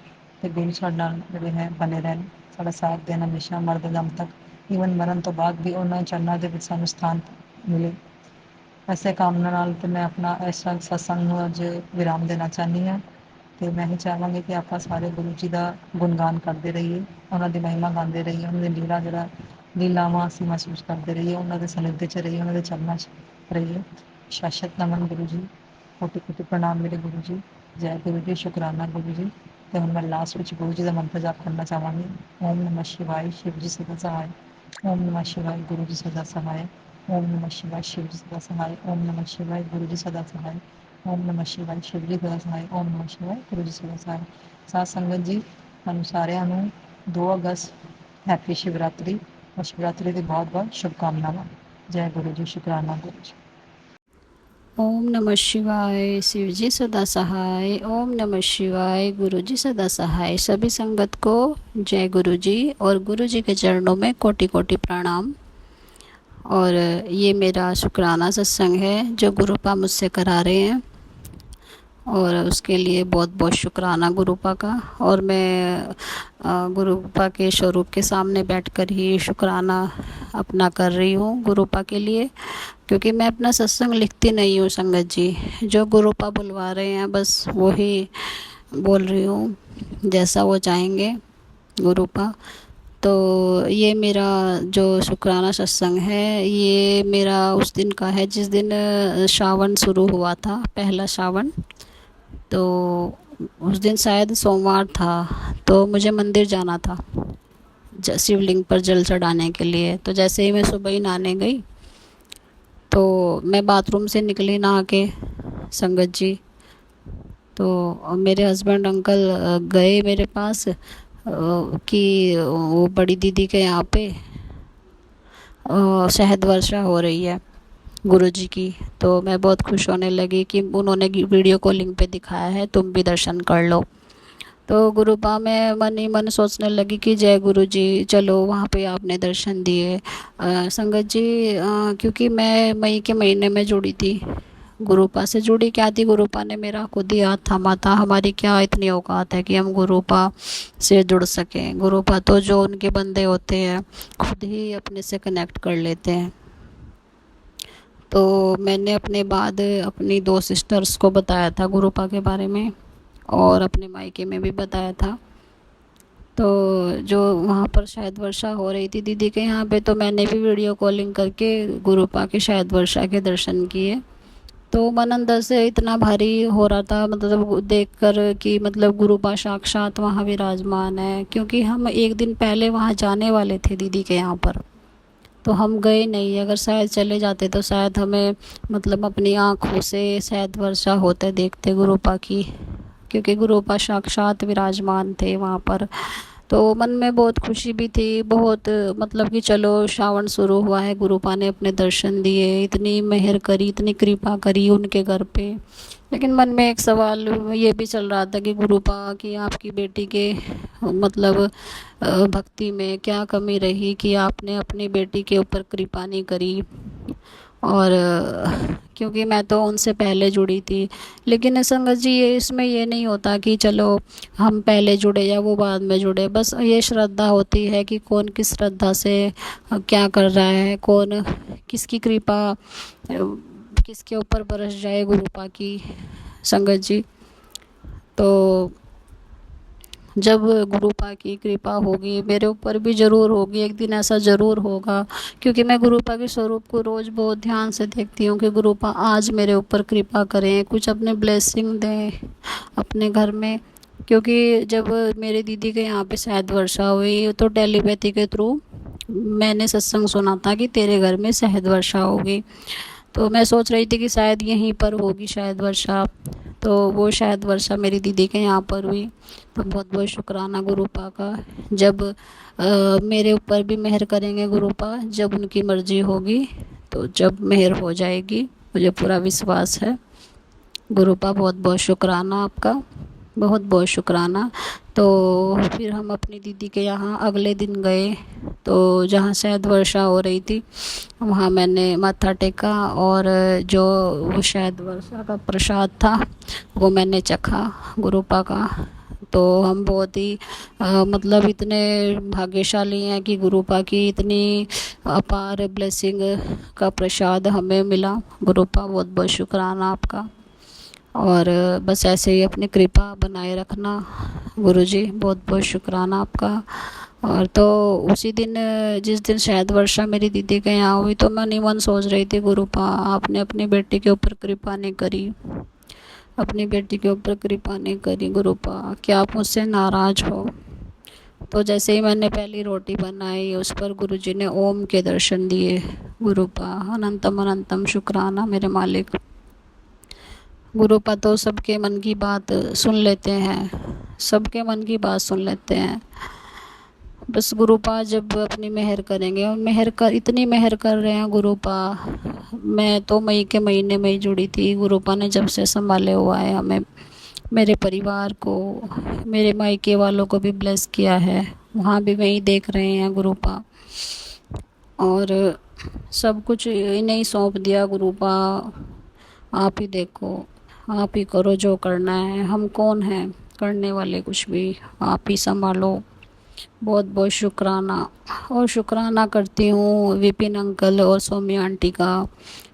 ਤੇ ਗੁਰੂ ਸਾਡੇ ਨਾਲ ਜਿਹੜੇ ਹੈ ਬਣੇ ਰਹਿਣ, ਸਾਡਾ ਸਾਥ ਦੇਣ ਹਮੇਸ਼ਾ ਮਰਦੇ ਦਮ ਤੱਕ, ਈਵਨ ਮਰਨ ਤੋਂ ਬਾਅਦ ਵੀ ਉਹਨਾਂ ਚਰਨਾਂ ਦੇ ਵਿੱਚ ਸਾਨੂੰ ਸਥਾਨ ਮਿਲੇ। ਐਸੇ ਕਾਮਨਾ ਨਾਲ ਤੇ ਮੈਂ ਆਪਣਾ ਇਸ ਸਤਸੰਗ ਨੂੰ ਅੱਜ ਵਿਰਾਮ ਦੇਣਾ ਚਾਹੁੰਦੀ ਹਾਂ, ਤੇ ਮੈਂ ਹੀ ਚਾਹਾਂਗੀ ਕਿ ਆਪਾਂ ਸਾਰੇ ਗੁਰੂ ਜੀ ਦਾ ਗੁਣਗਾਨ ਕਰਦੇ ਰਹੀਏ, ਉਹਨਾਂ ਦੀ ਮਹਿਮਾ ਗਾਉਂਦੇ ਰਹੀਏ, ਉਹਨਾਂ ਦੀ ਲੀਲਾਵਾਂ ਅਸੀਂ ਮਹਿਸੂਸ ਕਰਦੇ ਰਹੀਏ, ਉਹਨਾਂ ਦੇ ਸਨਿਧਿ 'ਚ ਰਹੀਏ, ਉਹਨਾਂ ਦੇ ਚਰਨਾਂ 'ਚ ਰਹੀਏ। ਸ਼ਾਸ਼ਤ ਨਮਨ ਗੁਰੂ ਜੀ, ਕੋਟि ਕੋਟि ਪ੍ਰਣਾਮ ਮੇਰੇ ਗੁਰੂ ਜੀ, ਜੈ ਗੁਰੂ ਜੀ, ਸ਼ੁਕਰਾਨਾ ਗੁਰੂ ਜੀ। ਤੇ ਹੁਣ ਮੈਂ ਲਾਸਟ ਵਿੱਚ ਗੁਰੂ ਜੀ ਦਾ ਮੰਤਰ ਜਾਪ ਕਰਨਾ ਚਾਹਾਂਗੀ। ਓਮ ਨਮः शिवाय शिव जी सदा सहाय, ओम नमः शिवाय गुरु जी सदा सहाय, ओम नमः शिवाय शिव जी सदा सहाय, ओम नमः शिवाय गुरु जी सदा सहाय, ओम नमः शिवाय शिव जी सदा सहाय, ओम नमः शिवाय गुरु जी सदा सहाय। ਸਾਧ ਸੰਗਤ ਜੀ, ਤੁਹਾਨੂੰ ਸਾਰਿਆਂ ਨੂੰ 2 ਅਗਸਤ हैप्पी शिवरात्रि और शिवरात्रि की बहुत बहुत शुभकामनाएं। जय गुरु जी, शुक्राना गुरु जी। ओम नमः शिवाय, शिव जी सदा सहाय। ओम नमः शिवाय, गुरु जी सदा सहाय। सभी संगत को जय गुरु जी और गुरु जी के चरणों में कोटि कोटि प्रणाम। और ये मेरा शुक्राना सत्संग है जो गुरुपा मुझसे करा रहे हैं, और उसके लिए बहुत बहुत शुक्राना गुरुपा का। और मैं गुरुपा के स्वरूप के सामने बैठकर ही शुक्राना अपना कर रही हूँ गुरुपा के लिए, क्योंकि मैं अपना सत्संग लिखती नहीं हूँ संगत जी, जो गुरुपा बुलवा रहे हैं बस वही बोल रही हूँ, जैसा वो चाहेंगे गुरुपा। तो ये मेरा जो शुक्राना सत्संग है ये मेरा उस दिन का है जिस दिन श्रावण शुरू हुआ था, पहला श्रावण। तो उस दिन शायद सोमवार था, तो मुझे मंदिर जाना था शिवलिंग पर जल चढ़ाने के लिए। तो जैसे ही मैं सुबह ही नहाने गई तो मैं बाथरूम से निकली नहा के संगत जी, तो मेरे हस्बैंड अंकल गए मेरे पास कि वो बड़ी दीदी के यहाँ पे शहद वर्षा हो रही है गुरु जी की। तो मैं बहुत खुश होने लगी कि उन्होंने वीडियो कॉलिंग पे दिखाया है, तुम भी दर्शन कर लो। तो गुरुपा में मन ही मन सोचने लगी कि जय गुरु जी, चलो वहाँ पे आपने दर्शन दिए। संगत जी, क्योंकि मैं मई के महीने में जुड़ी थी, गुरुपा से जुड़ी क्या थी, गुरुपा ने मेरा खुद ही हाथ थामा था। हमारी क्या इतनी औकात है कि हम गुरुपा से जुड़ सकें। गुरुपा तो जो उनके बंदे होते हैं खुद ही अपने से कनेक्ट कर लेते हैं। तो मैंने अपने बाद अपनी 2 सिस्टर्स को बताया था गुरुपा के बारे में, और अपने मायके में भी बताया था। तो जो वहाँ पर शायद वर्षा हो रही थी दीदी के यहाँ पे, तो मैंने भी वीडियो कॉलिंग करके गुरुपा के शायद वर्षा के दर्शन किए। तो मन अंदर से इतना भारी हो रहा था, मतलब देख कर कि मतलब गुरुपा साक्षात वहाँ विराजमान है। क्योंकि हम एक दिन पहले वहाँ जाने वाले थे दीदी के यहाँ पर, तो हम गए नहीं। अगर शायद चले जाते तो शायद हमें मतलब अपनी आँखों से शायद वर्षा होते देखते गुरुपा की, क्योंकि गुरुपा साक्षात विराजमान थे वहाँ पर। तो मन में बहुत खुशी भी थी, बहुत मतलब कि चलो श्रावण शुरू हुआ है, गुरुपा ने अपने दर्शन दिए, इतनी मेहर करी, इतनी कृपा करी उनके घर पे। लेकिन मन में एक सवाल ये भी चल रहा था कि गुरुपा की आपकी बेटी के मतलब भक्ति में क्या कमी रही कि आपने अपनी बेटी के ऊपर कृपा नहीं करी। और क्योंकि मैं तो उनसे पहले जुड़ी थी। लेकिन संगत जी, ये इसमें ये नहीं होता कि चलो हम पहले जुड़े या वो बाद में जुड़े, बस ये श्रद्धा होती है कि कौन किस श्रद्धा से क्या कर रहा है, कौन किसकी कृपा किसके ऊपर बरस जाए गुरुपा की। संगत जी, तो जब गुरुपा की कृपा होगी मेरे ऊपर भी ज़रूर होगी, एक दिन ऐसा ज़रूर होगा। क्योंकि मैं गुरुपा के स्वरूप को रोज़ बहुत ध्यान से देखती हूँ कि गुरुपा आज मेरे ऊपर कृपा करें, कुछ अपने ब्लेसिंग दें अपने घर में। क्योंकि जब मेरी दीदी के यहाँ पे शायद वर्षा हुई तो टेलीपैथी के थ्रू मैंने सत्संग सुना था कि तेरे घर में शहद वर्षा होगी। तो मैं सोच रही थी कि शायद यहीं पर होगी शायद वर्षा, तो वो शायद वर्षा मेरी दीदी के यहाँ पर हुई। तो बहुत बहुत शुक्राना गुरुपा का। जब मेरे ऊपर भी मेहर करेंगे गुरुपा, जब उनकी मर्जी होगी तो जब मेहर हो जाएगी, मुझे पूरा विश्वास है। गुरुपा बहुत बहुत शुक्राना आपका, बहुत बहुत शुक्राना। तो फिर हम अपनी दीदी के यहाँ अगले दिन गए, तो जहाँ शायद वर्षा हो रही थी वहाँ मैंने माथा टेका, और जो वो शायद वर्षा का प्रसाद था वो मैंने चखा गुरुपा का। तो हम बहुत ही मतलब इतने भाग्यशाली हैं कि गुरुपा की इतनी अपार ब्लेसिंग का प्रसाद हमें मिला। गुरुपा बहुत बहुत शुक्राना आपका, और बस ऐसे ही अपनी कृपा बनाए रखना गुरुजी, बहुत बहुत शुक्राना आपका। और तो उसी दिन जिस दिन शायद वर्षा मेरी दीदी के यहाँ हुई, तो मैं मन सोच रही थी गुरुपा आपने अपनी बेटी के ऊपर कृपा नहीं करी, अपनी बेटी के ऊपर कृपा नहीं करी गुरुपा, क्या आप मुझसे नाराज़ हो। तो जैसे ही मैंने पहली रोटी बनाई उस पर गुरुजी ने ओम के दर्शन दिए। गुरुपा अनंतम अनंतम शुक्राना मेरे मालिक। गुरुपा तो सबके मन की बात सुन लेते हैं, सबके मन की बात सुन लेते हैं। बस गुरुपा जब अपनी मेहर करेंगे, और मेहर कर इतनी मेहर कर रहे हैं गुरुपा। मैं तो मई के महीने में ही जुड़ी थी, गुरुपा ने जब से संभाले हुआ है हमें, मेरे परिवार को, मेरे मायके वालों को भी ब्लेस किया है, वहाँ भी वही देख रहे हैं गुरुपा। और सब कुछ इन्हें ही सौंप दिया गुरुपा, आप ही देखो, आप ही करो जो करना है, हम कौन हैं करने वाले, कुछ भी आप ही संभालो। बहुत बहुत शुक्राना। और शुक्राना करती हूँ विपिन अंकल और सौम्या आंटी का,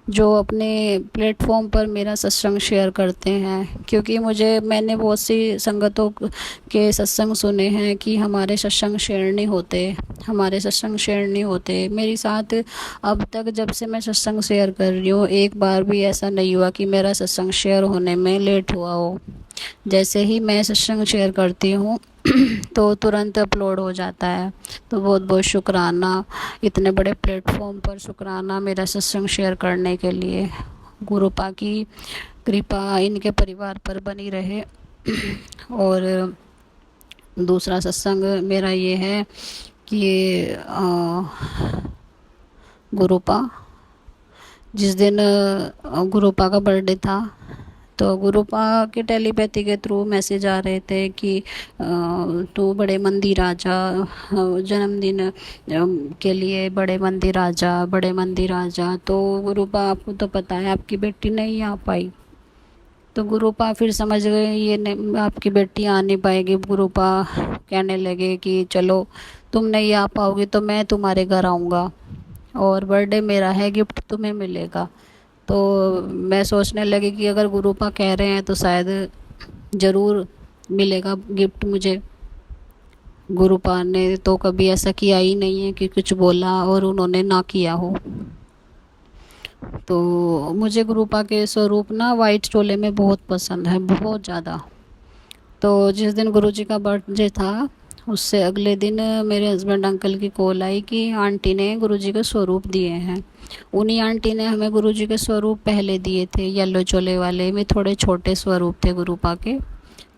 जो अपने प्लेटफॉर्म पर मेरा सत्संग शेयर करते हैं। क्योंकि मैंने बहुत सी संगतों के सत्संग सुने हैं कि हमारे सत्संग शेयर नहीं होते, हमारे सत्संग शेयर नहीं होते। मेरे साथ अब तक जब से मैं सत्संग शेयर कर रही हूँ, एक बार भी ऐसा नहीं हुआ कि मेरा सत्संग शेयर होने में लेट हुआ हो। जैसे ही मैं सत्संग शेयर करती हूँ तो तुरंत अपलोड हो जाता है। तो बहुत बहुत शुक्राना, इतने बड़े प्लेटफॉर्म पर शुक्राना मेरा सत्संग शेयर करने के लिए। गुरुपा की कृपा इनके परिवार पर बनी रहे। और दूसरा सत्संग मेरा ये है कि गुरुपा जिस दिन गुरुपा का बर्थडे था, तो गुरुपा के टेलीपैथी के थ्रू मैसेज आ रहे थे कि तू बड़े मंदिर आ जा, जन्मदिन के लिए बड़े मंदिर आ जा, बड़े मंदिर आ जा। तो गुरुपा आपको तो पता है आपकी बेटी नहीं आ पाई। तो गुरुपा फिर समझ गए ये नहीं, आपकी बेटी आ नहीं पाएगी। गुरुपा कहने लगे कि चलो तुम नहीं आ पाओगी तो मैं तुम्हारे घर आऊँगा और बर्थडे मेरा है, गिफ्ट तुम्हें मिलेगा। तो मैं सोचने लगी कि अगर गुरुपा कह रहे हैं तो शायद ज़रूर मिलेगा गिफ्ट मुझे। गुरुपा ने तो कभी ऐसा किया ही नहीं है कि कुछ बोला और उन्होंने ना किया हो। तो मुझे गुरुपा के स्वरूप ना वाइट चोले में बहुत पसंद है, बहुत ज़्यादा। तो जिस दिन गुरुजी का बर्थडे था उससे अगले दिन मेरे हस्बैंड अंकल की कॉल आई कि आंटी ने गुरुजी के स्वरूप दिए हैं। उन्हीं आंटी ने हमें गुरुजी के स्वरूप पहले दिए थे, येलो चोले वाले में थोड़े छोटे स्वरूप थे गुरुपा के,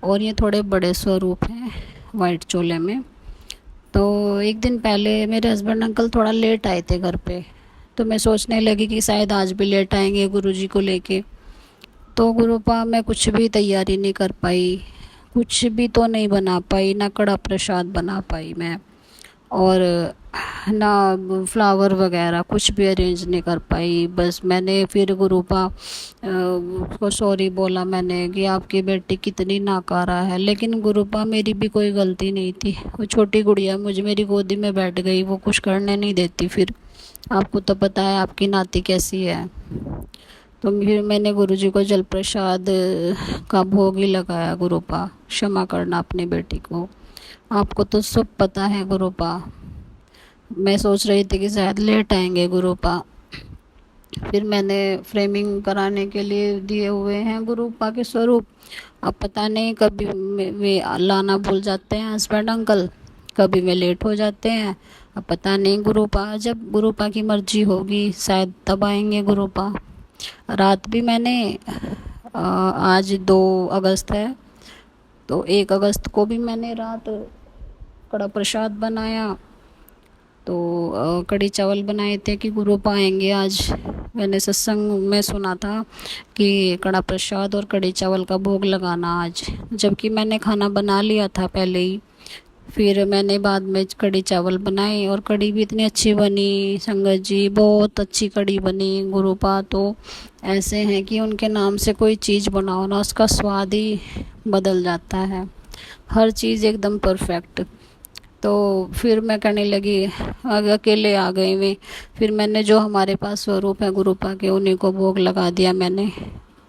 और ये थोड़े बड़े स्वरूप हैं वाइट चोले में। तो एक दिन पहले मेरे हस्बैंड अंकल थोड़ा लेट आए थे घर पे, तो मैं सोचने लगी कि शायद आज भी लेट आएंगे गुरुजी को लेके। तो गुरुपा मैं कुछ भी तैयारी नहीं कर पाई, कुछ भी तो नहीं बना पाई, ना कड़ा प्रसाद बना पाई मैं, और ना फ्लावर वगैरह कुछ भी अरेंज नहीं कर पाई। बस मैंने फिर गुरुपा को सॉरी बोला मैंने कि आपकी बेटी कितनी नाकारा है। लेकिन गुरुपा मेरी भी कोई गलती नहीं थी, वो छोटी गुड़िया मुझे मेरी गोदी में बैठ गई, वो कुछ करने नहीं देती। फिर आपको तो पता है आपकी नाती कैसी है। तो फिर मैंने गुरुजी को जल प्रसाद का भोग ही लगाया। गुरुपा क्षमा करना अपनी बेटी को, आपको तो सब पता है गुरुपा। मैं सोच रही थी कि शायद लेट आएंगे गुरुपा। फिर मैंने फ्रेमिंग कराने के लिए दिए हुए हैं गुरुपा के स्वरूप। अब पता नहीं कभी वे लाना भूल जाते हैं हस्बैंड अंकल, कभी वे लेट हो जाते हैं। अब पता नहीं गुरुपा, जब गुरुपा की मर्जी होगी शायद तब आएंगे गुरुपा। रात भी मैंने आज 2 अगस्त है, तो 1 अगस्त को भी मैंने रात कड़ा प्रसाद बनाया। तो कड़ी चावल बनाए थे कि गुरुपा आएंगे आज। मैंने सत्संग में सुना था कि कड़ा प्रसाद और कड़ी चावल का भोग लगाना आज, जबकि मैंने खाना बना लिया था पहले ही। फिर मैंने बाद में कड़ी चावल बनाए और कड़ी भी इतनी अच्छी बनी संगत जी, बहुत अच्छी कड़ी बनी। गुरुपा तो ऐसे हैं कि उनके नाम से कोई चीज़ बनाओ ना उसका स्वाद ही बदल जाता है, हर चीज़ एकदम परफेक्ट। तो फिर मैं कहने लगी, अकेले आ गए वे। फिर मैंने जो हमारे पास स्वरूप है गुरुपा के उन्हीं को भोग लगा दिया मैंने।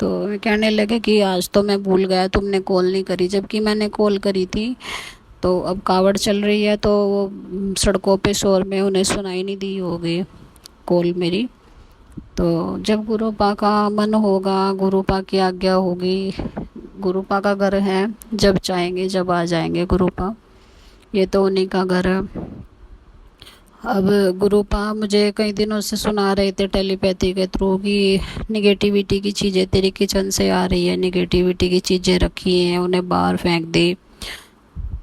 तो कहने लगे कि आज तो मैं भूल गया तुमने कॉल नहीं करी, जबकि मैंने कॉल करी थी। तो अब कावड़ चल रही है तो वो सड़कों पे शोर में उन्हें सुनाई नहीं दी होगी कॉल मेरी। तो जब गुरुपा का मन होगा, गुरुपा की आज्ञा होगी, गुरुपा का घर है, जब चाहेंगे जब आ जाएंगे गुरुपा, ये तो उन्हीं का घर है। अब गुरुपा मुझे कई दिनों से सुना रहे थे टेलीपैथी के थ्रू कि निगेटिविटी की चीज़ें तेरी किचन से आ रही है, निगेटिविटी की चीज़ें रखी हैं उन्हें बाहर फेंक दे।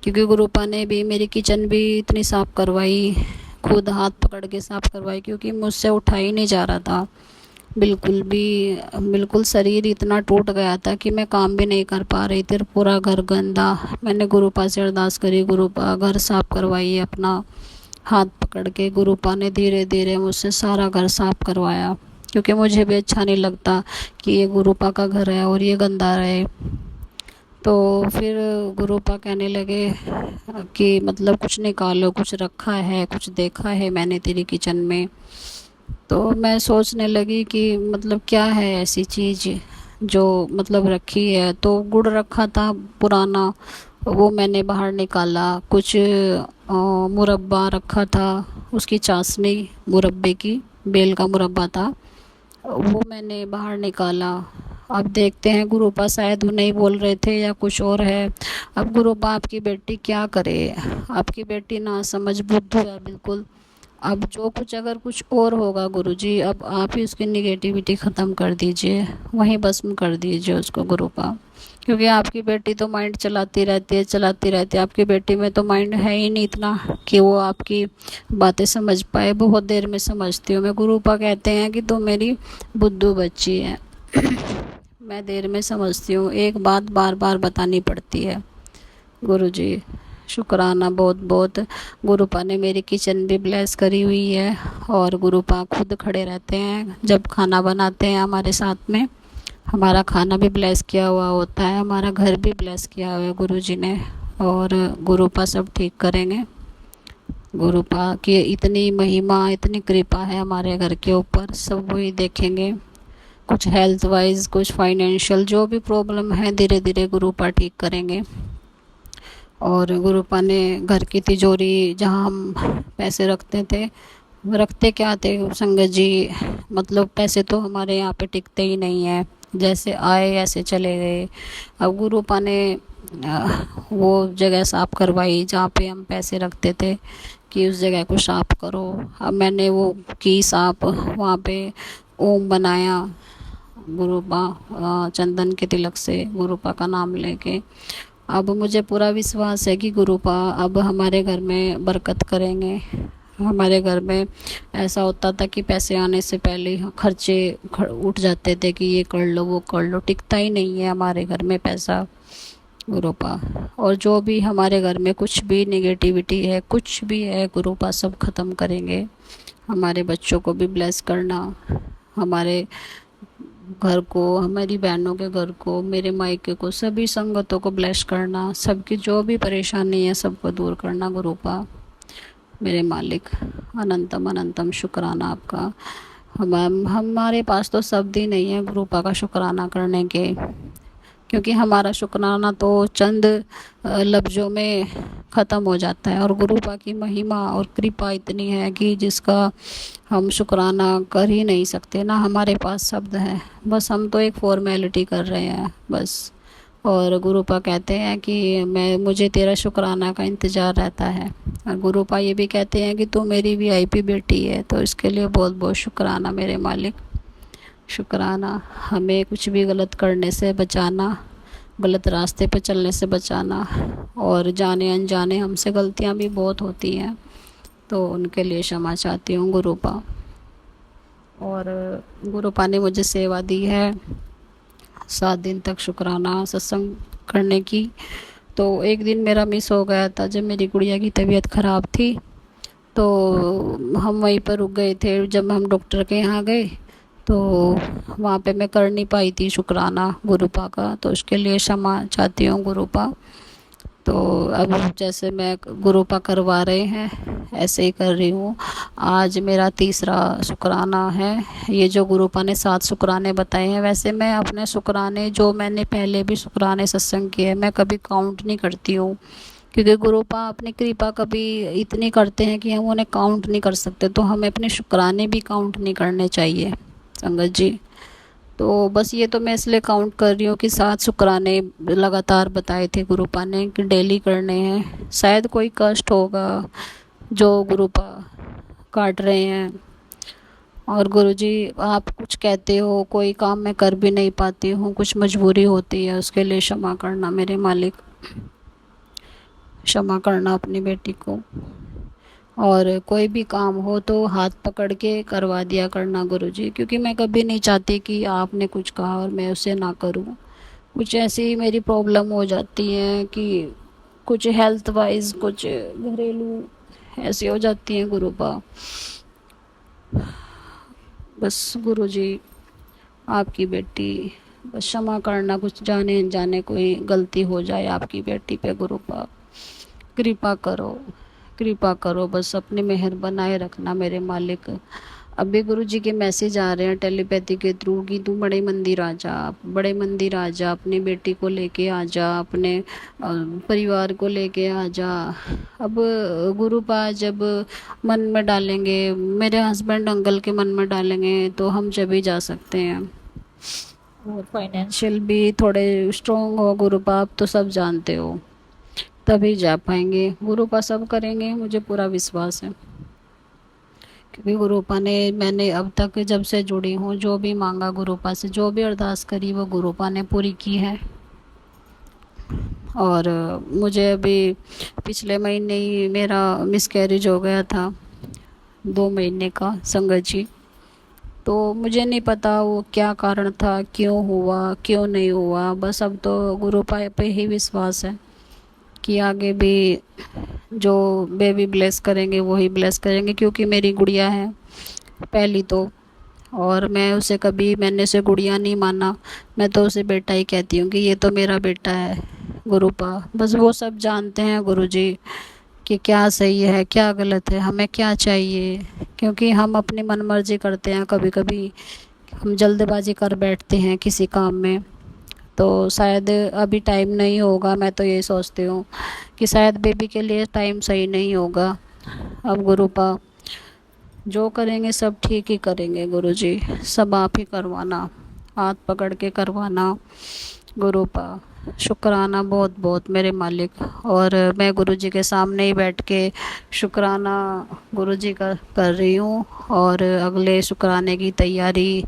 क्योंकि गुरुपा ने भी मेरी किचन भी इतनी साफ़ करवाई, खुद हाथ पकड़ के साफ़ करवाई, क्योंकि मुझसे उठा ही नहीं जा रहा था बिल्कुल भी। बिल्कुल शरीर इतना टूट गया था कि मैं काम भी नहीं कर पा रही थी, पूरा घर गंदा। मैंने गुरुपा से अरदास करी, गुरुपा घर साफ़ करवाइए अपना। हाथ पकड़ के गुरुपा ने धीरे धीरे मुझसे सारा घर साफ़ करवाया, क्योंकि मुझे भी अच्छा नहीं लगता कि ये गुरुपा का घर है और ये गंदा रहे। तो फिर गुरुपा कहने लगे कि मतलब कुछ निकालो, कुछ रखा है, कुछ देखा है मैंने तेरी किचन में। तो मैं सोचने लगी कि मतलब क्या है ऐसी चीज़ जो मतलब रखी है। तो गुड़ रखा था पुराना, वो मैंने बाहर निकाला। कुछ मुरब्बा रखा था, उसकी चाशनी मुरब्बे की, बेल का मुरब्बा था, वो मैंने बाहर निकाला। अब देखते हैं गुरुपा शायद उन्हें ही बोल रहे थे या कुछ और है। अब गुरुपा आपकी बेटी क्या करे, आपकी बेटी ना समझ बुद्धू है बिल्कुल। अब जो कुछ अगर कुछ और होगा गुरुजी, अब आप ही उसकी निगेटिविटी ख़त्म कर दीजिए, वहीं भस्म कर दीजिए उसको गुरुपा। क्योंकि आपकी बेटी तो माइंड चलाती रहती है, चलाती रहती है। आपकी बेटी में तो माइंड है ही नहीं इतना कि वो आपकी बातें समझ पाए, बहुत देर में समझती हूँ मैं। गुरुपा कहते हैं कि तुम मेरी बुद्धू बच्ची है। मैं देर में समझती हूँ, एक बात बार बार बतानी पड़ती है। गुरुजी शुक्राना बहुत बहुत। गुरुपा ने मेरी किचन भी ब्लेस करी हुई है, और गुरुपा खुद खड़े रहते हैं जब खाना बनाते हैं हमारे साथ में। हमारा खाना भी ब्लेस किया हुआ होता है, हमारा घर भी ब्लेस किया हुआ है गुरुजी ने, और गुरुपा सब ठीक करेंगे। गुरुपा की इतनी महिमा, इतनी कृपा है हमारे घर के ऊपर, सब वही देखेंगे। कुछ हेल्थ वाइज, कुछ फाइनेंशियल, जो भी प्रॉब्लम है धीरे धीरे गुरुपा ठीक करेंगे। और गुरुपा ने घर की तिजोरी जहाँ हम पैसे रखते थे, रखते क्या थे संगत जी, मतलब पैसे तो हमारे यहाँ पे टिकते ही नहीं है, जैसे आए ऐसे चले गए। अब गुरुपा ने वो जगह साफ़ करवाई जहाँ पे हम पैसे रखते थे, कि उस जगह को साफ़ करो। अब मैंने वो की साफ़, वहाँ पे ओम बनाया गुरुपा चंदन के तिलक से, गुरुपा का नाम लेके। अब मुझे पूरा विश्वास है कि गुरुपा अब हमारे घर में बरकत करेंगे। हमारे घर में ऐसा होता था कि पैसे आने से पहले खर्चे उठ जाते थे कि ये कर लो वो कर लो, टिकता ही नहीं है हमारे घर में पैसा गुरुपा। और जो भी हमारे घर में कुछ भी नेगेटिविटी है, कुछ भी है, गुरुपा सब ख़त्म करेंगे। हमारे बच्चों को भी ब्लेस करना, हमारे घर को, हमारी बहनों के घर को, मेरे मायके को, सभी संगतों को ब्लेस करना, सबकी जो भी परेशानी है सबको दूर करना गुरुपा। मेरे मालिक अनंतम अनंतम शुक्राना आपका। हमारे पास तो शब्द ही नहीं है गुरुपा का शुक्राना करने के, क्योंकि हमारा शुक्राना तो चंद लफ्ज़ों में ख़त्म हो जाता है, और गुरुपा की महिमा और कृपा इतनी है कि जिसका हम शुक्राना कर ही नहीं सकते, ना हमारे पास शब्द है। बस हम तो एक फॉर्मेलिटी कर रहे हैं बस। और गुरुपा कहते हैं कि मुझे तेरा शुक्राना का इंतज़ार रहता है, और गुरुपा ये भी कहते हैं कि तू मेरी वीआईपी बेटी है। तो इसके लिए बहुत बहुत शुक्राना मेरे मालिक, शुक्राना। हमें कुछ भी गलत करने से बचाना, गलत रास्ते पर चलने से बचाना, और जाने अनजाने हमसे गलतियां भी बहुत होती हैं, तो उनके लिए क्षमा चाहती हूँ गुरुपा। और गुरुपा ने मुझे सेवा दी है 7 दिन तक शुक्राना सत्संग करने की। तो एक दिन मेरा मिस हो गया था, जब मेरी गुड़िया की तबीयत ख़राब थी, तो हम वहीं पर रुक गए थे। जब हम डॉक्टर के यहाँ गए तो वहाँ पे मैं कर नहीं पाई थी शुक्राना गुरुपा का, तो उसके लिए क्षमा चाहती हूँ गुरुपा। तो अब जैसे मैं गुरुपा करवा रहे हैं ऐसे ही कर रही हूँ। आज मेरा तीसरा शुक्राना है। ये जो गुरुपा ने 7 शुक्राने बताए हैं, वैसे मैं अपने शुक्राने जो मैंने पहले भी शुक्राने सत्संग किए मैं कभी काउंट नहीं करती हूँ, क्योंकि गुरुपा अपनी कृपा कभी इतनी करते हैं कि हम उन्हें काउंट नहीं कर सकते। तो हमें अपने शुक्राने भी काउंट नहीं करने चाहिए संगत जी। तो बस ये तो मैं इसलिए काउंट कर रही हूँ कि 7 शुक्राने लगातार बताए थे गुरुपा ने कि डेली करने हैं। शायद कोई कष्ट होगा जो गुरुपा काट रहे हैं, और गुरुजी आप कुछ कहते हो, कोई काम मैं कर भी नहीं पाती हूँ, कुछ मजबूरी होती है, उसके लिए क्षमा करना मेरे मालिक, क्षमा करना अपनी बेटी को। और कोई भी काम हो तो हाथ पकड़ के करवा दिया करना गुरुजी, क्योंकि मैं कभी नहीं चाहती कि आपने कुछ कहा और मैं उसे ना करूं। कुछ ऐसी मेरी प्रॉब्लम हो जाती है कि कुछ हेल्थ वाइज, कुछ घरेलू ऐसी हो जाती हैं गुरुपा। बस गुरुजी आपकी बेटी, बस क्षमा करना, कुछ जाने अनजाने कोई गलती हो जाए आपकी बेटी पे गुरुपा, कृपा करो, कृपा करो, बस अपनी मेहर बनाए रखना मेरे मालिक। अभी गुरुजी के मैसेज आ रहे हैं टेलीपैथी के थ्रू कि तू बड़े मंदिर आ जा, बड़े मंदिर आ जा, अपनी बेटी को लेके आ जा, अपने परिवार को लेके आ जा। अब गुरुपा जब मन में डालेंगे, मेरे हस्बैंड अंकल के मन में डालेंगे तो हम जब ही जा सकते हैं। और फाइनेंशियल भी थोड़े स्ट्रॉन्ग हो गुरुपा, आप तो सब जानते हो, तभी जा पाएंगे। गुरुपा सब करेंगे, मुझे पूरा विश्वास है, क्योंकि गुरुपा ने, मैंने अब तक जब से जुड़ी हूँ जो भी मांगा गुरुपा से, जो भी अरदास करी वो गुरुपा ने पूरी की है। और मुझे अभी पिछले महीने ही मेरा मिसकैरेज हो गया था, 2 महीने का संगत जी। तो मुझे नहीं पता वो क्या कारण था, क्यों हुआ क्यों नहीं हुआ। बस अब तो गुरु पे ही विश्वास है कि आगे भी जो बेबी ब्लेस करेंगे वही ब्लेस करेंगे, क्योंकि मेरी गुड़िया है पहली तो। और मैं उसे कभी, मैंने उसे गुड़िया नहीं माना, मैं तो उसे बेटा ही कहती हूँ कि ये तो मेरा बेटा है गुरुपा। बस वो सब जानते हैं गुरुजी कि क्या सही है क्या गलत है, हमें क्या चाहिए, क्योंकि हम अपनी मनमर्जी करते हैं। कभी कभी हम जल्दबाजी कर बैठते हैं किसी काम में, तो शायद अभी टाइम नहीं होगा। मैं तो ये सोचती हूँ कि शायद बेबी के लिए टाइम सही नहीं होगा। अब गुरुपा जो करेंगे सब ठीक ही करेंगे गुरुजी, सब आप ही करवाना, हाथ पकड़ के करवाना गुरुपा। शुक्राना बहुत बहुत मेरे मालिक। और मैं गुरुजी के सामने ही बैठ के शुक्राना गुरुजी का कर रही हूँ, और अगले शुक्राने की तैयारी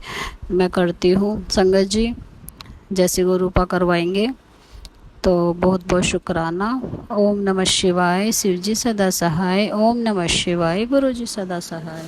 मैं करती हूँ संगत जी, जैसे गुरुपा करवाएंगे। तो बहुत बहुत शुक्राना। ओम नमः शिवाय, शिव जी सदा सहाय। ओम नमः शिवाय, गुरु जी सदा सहाय।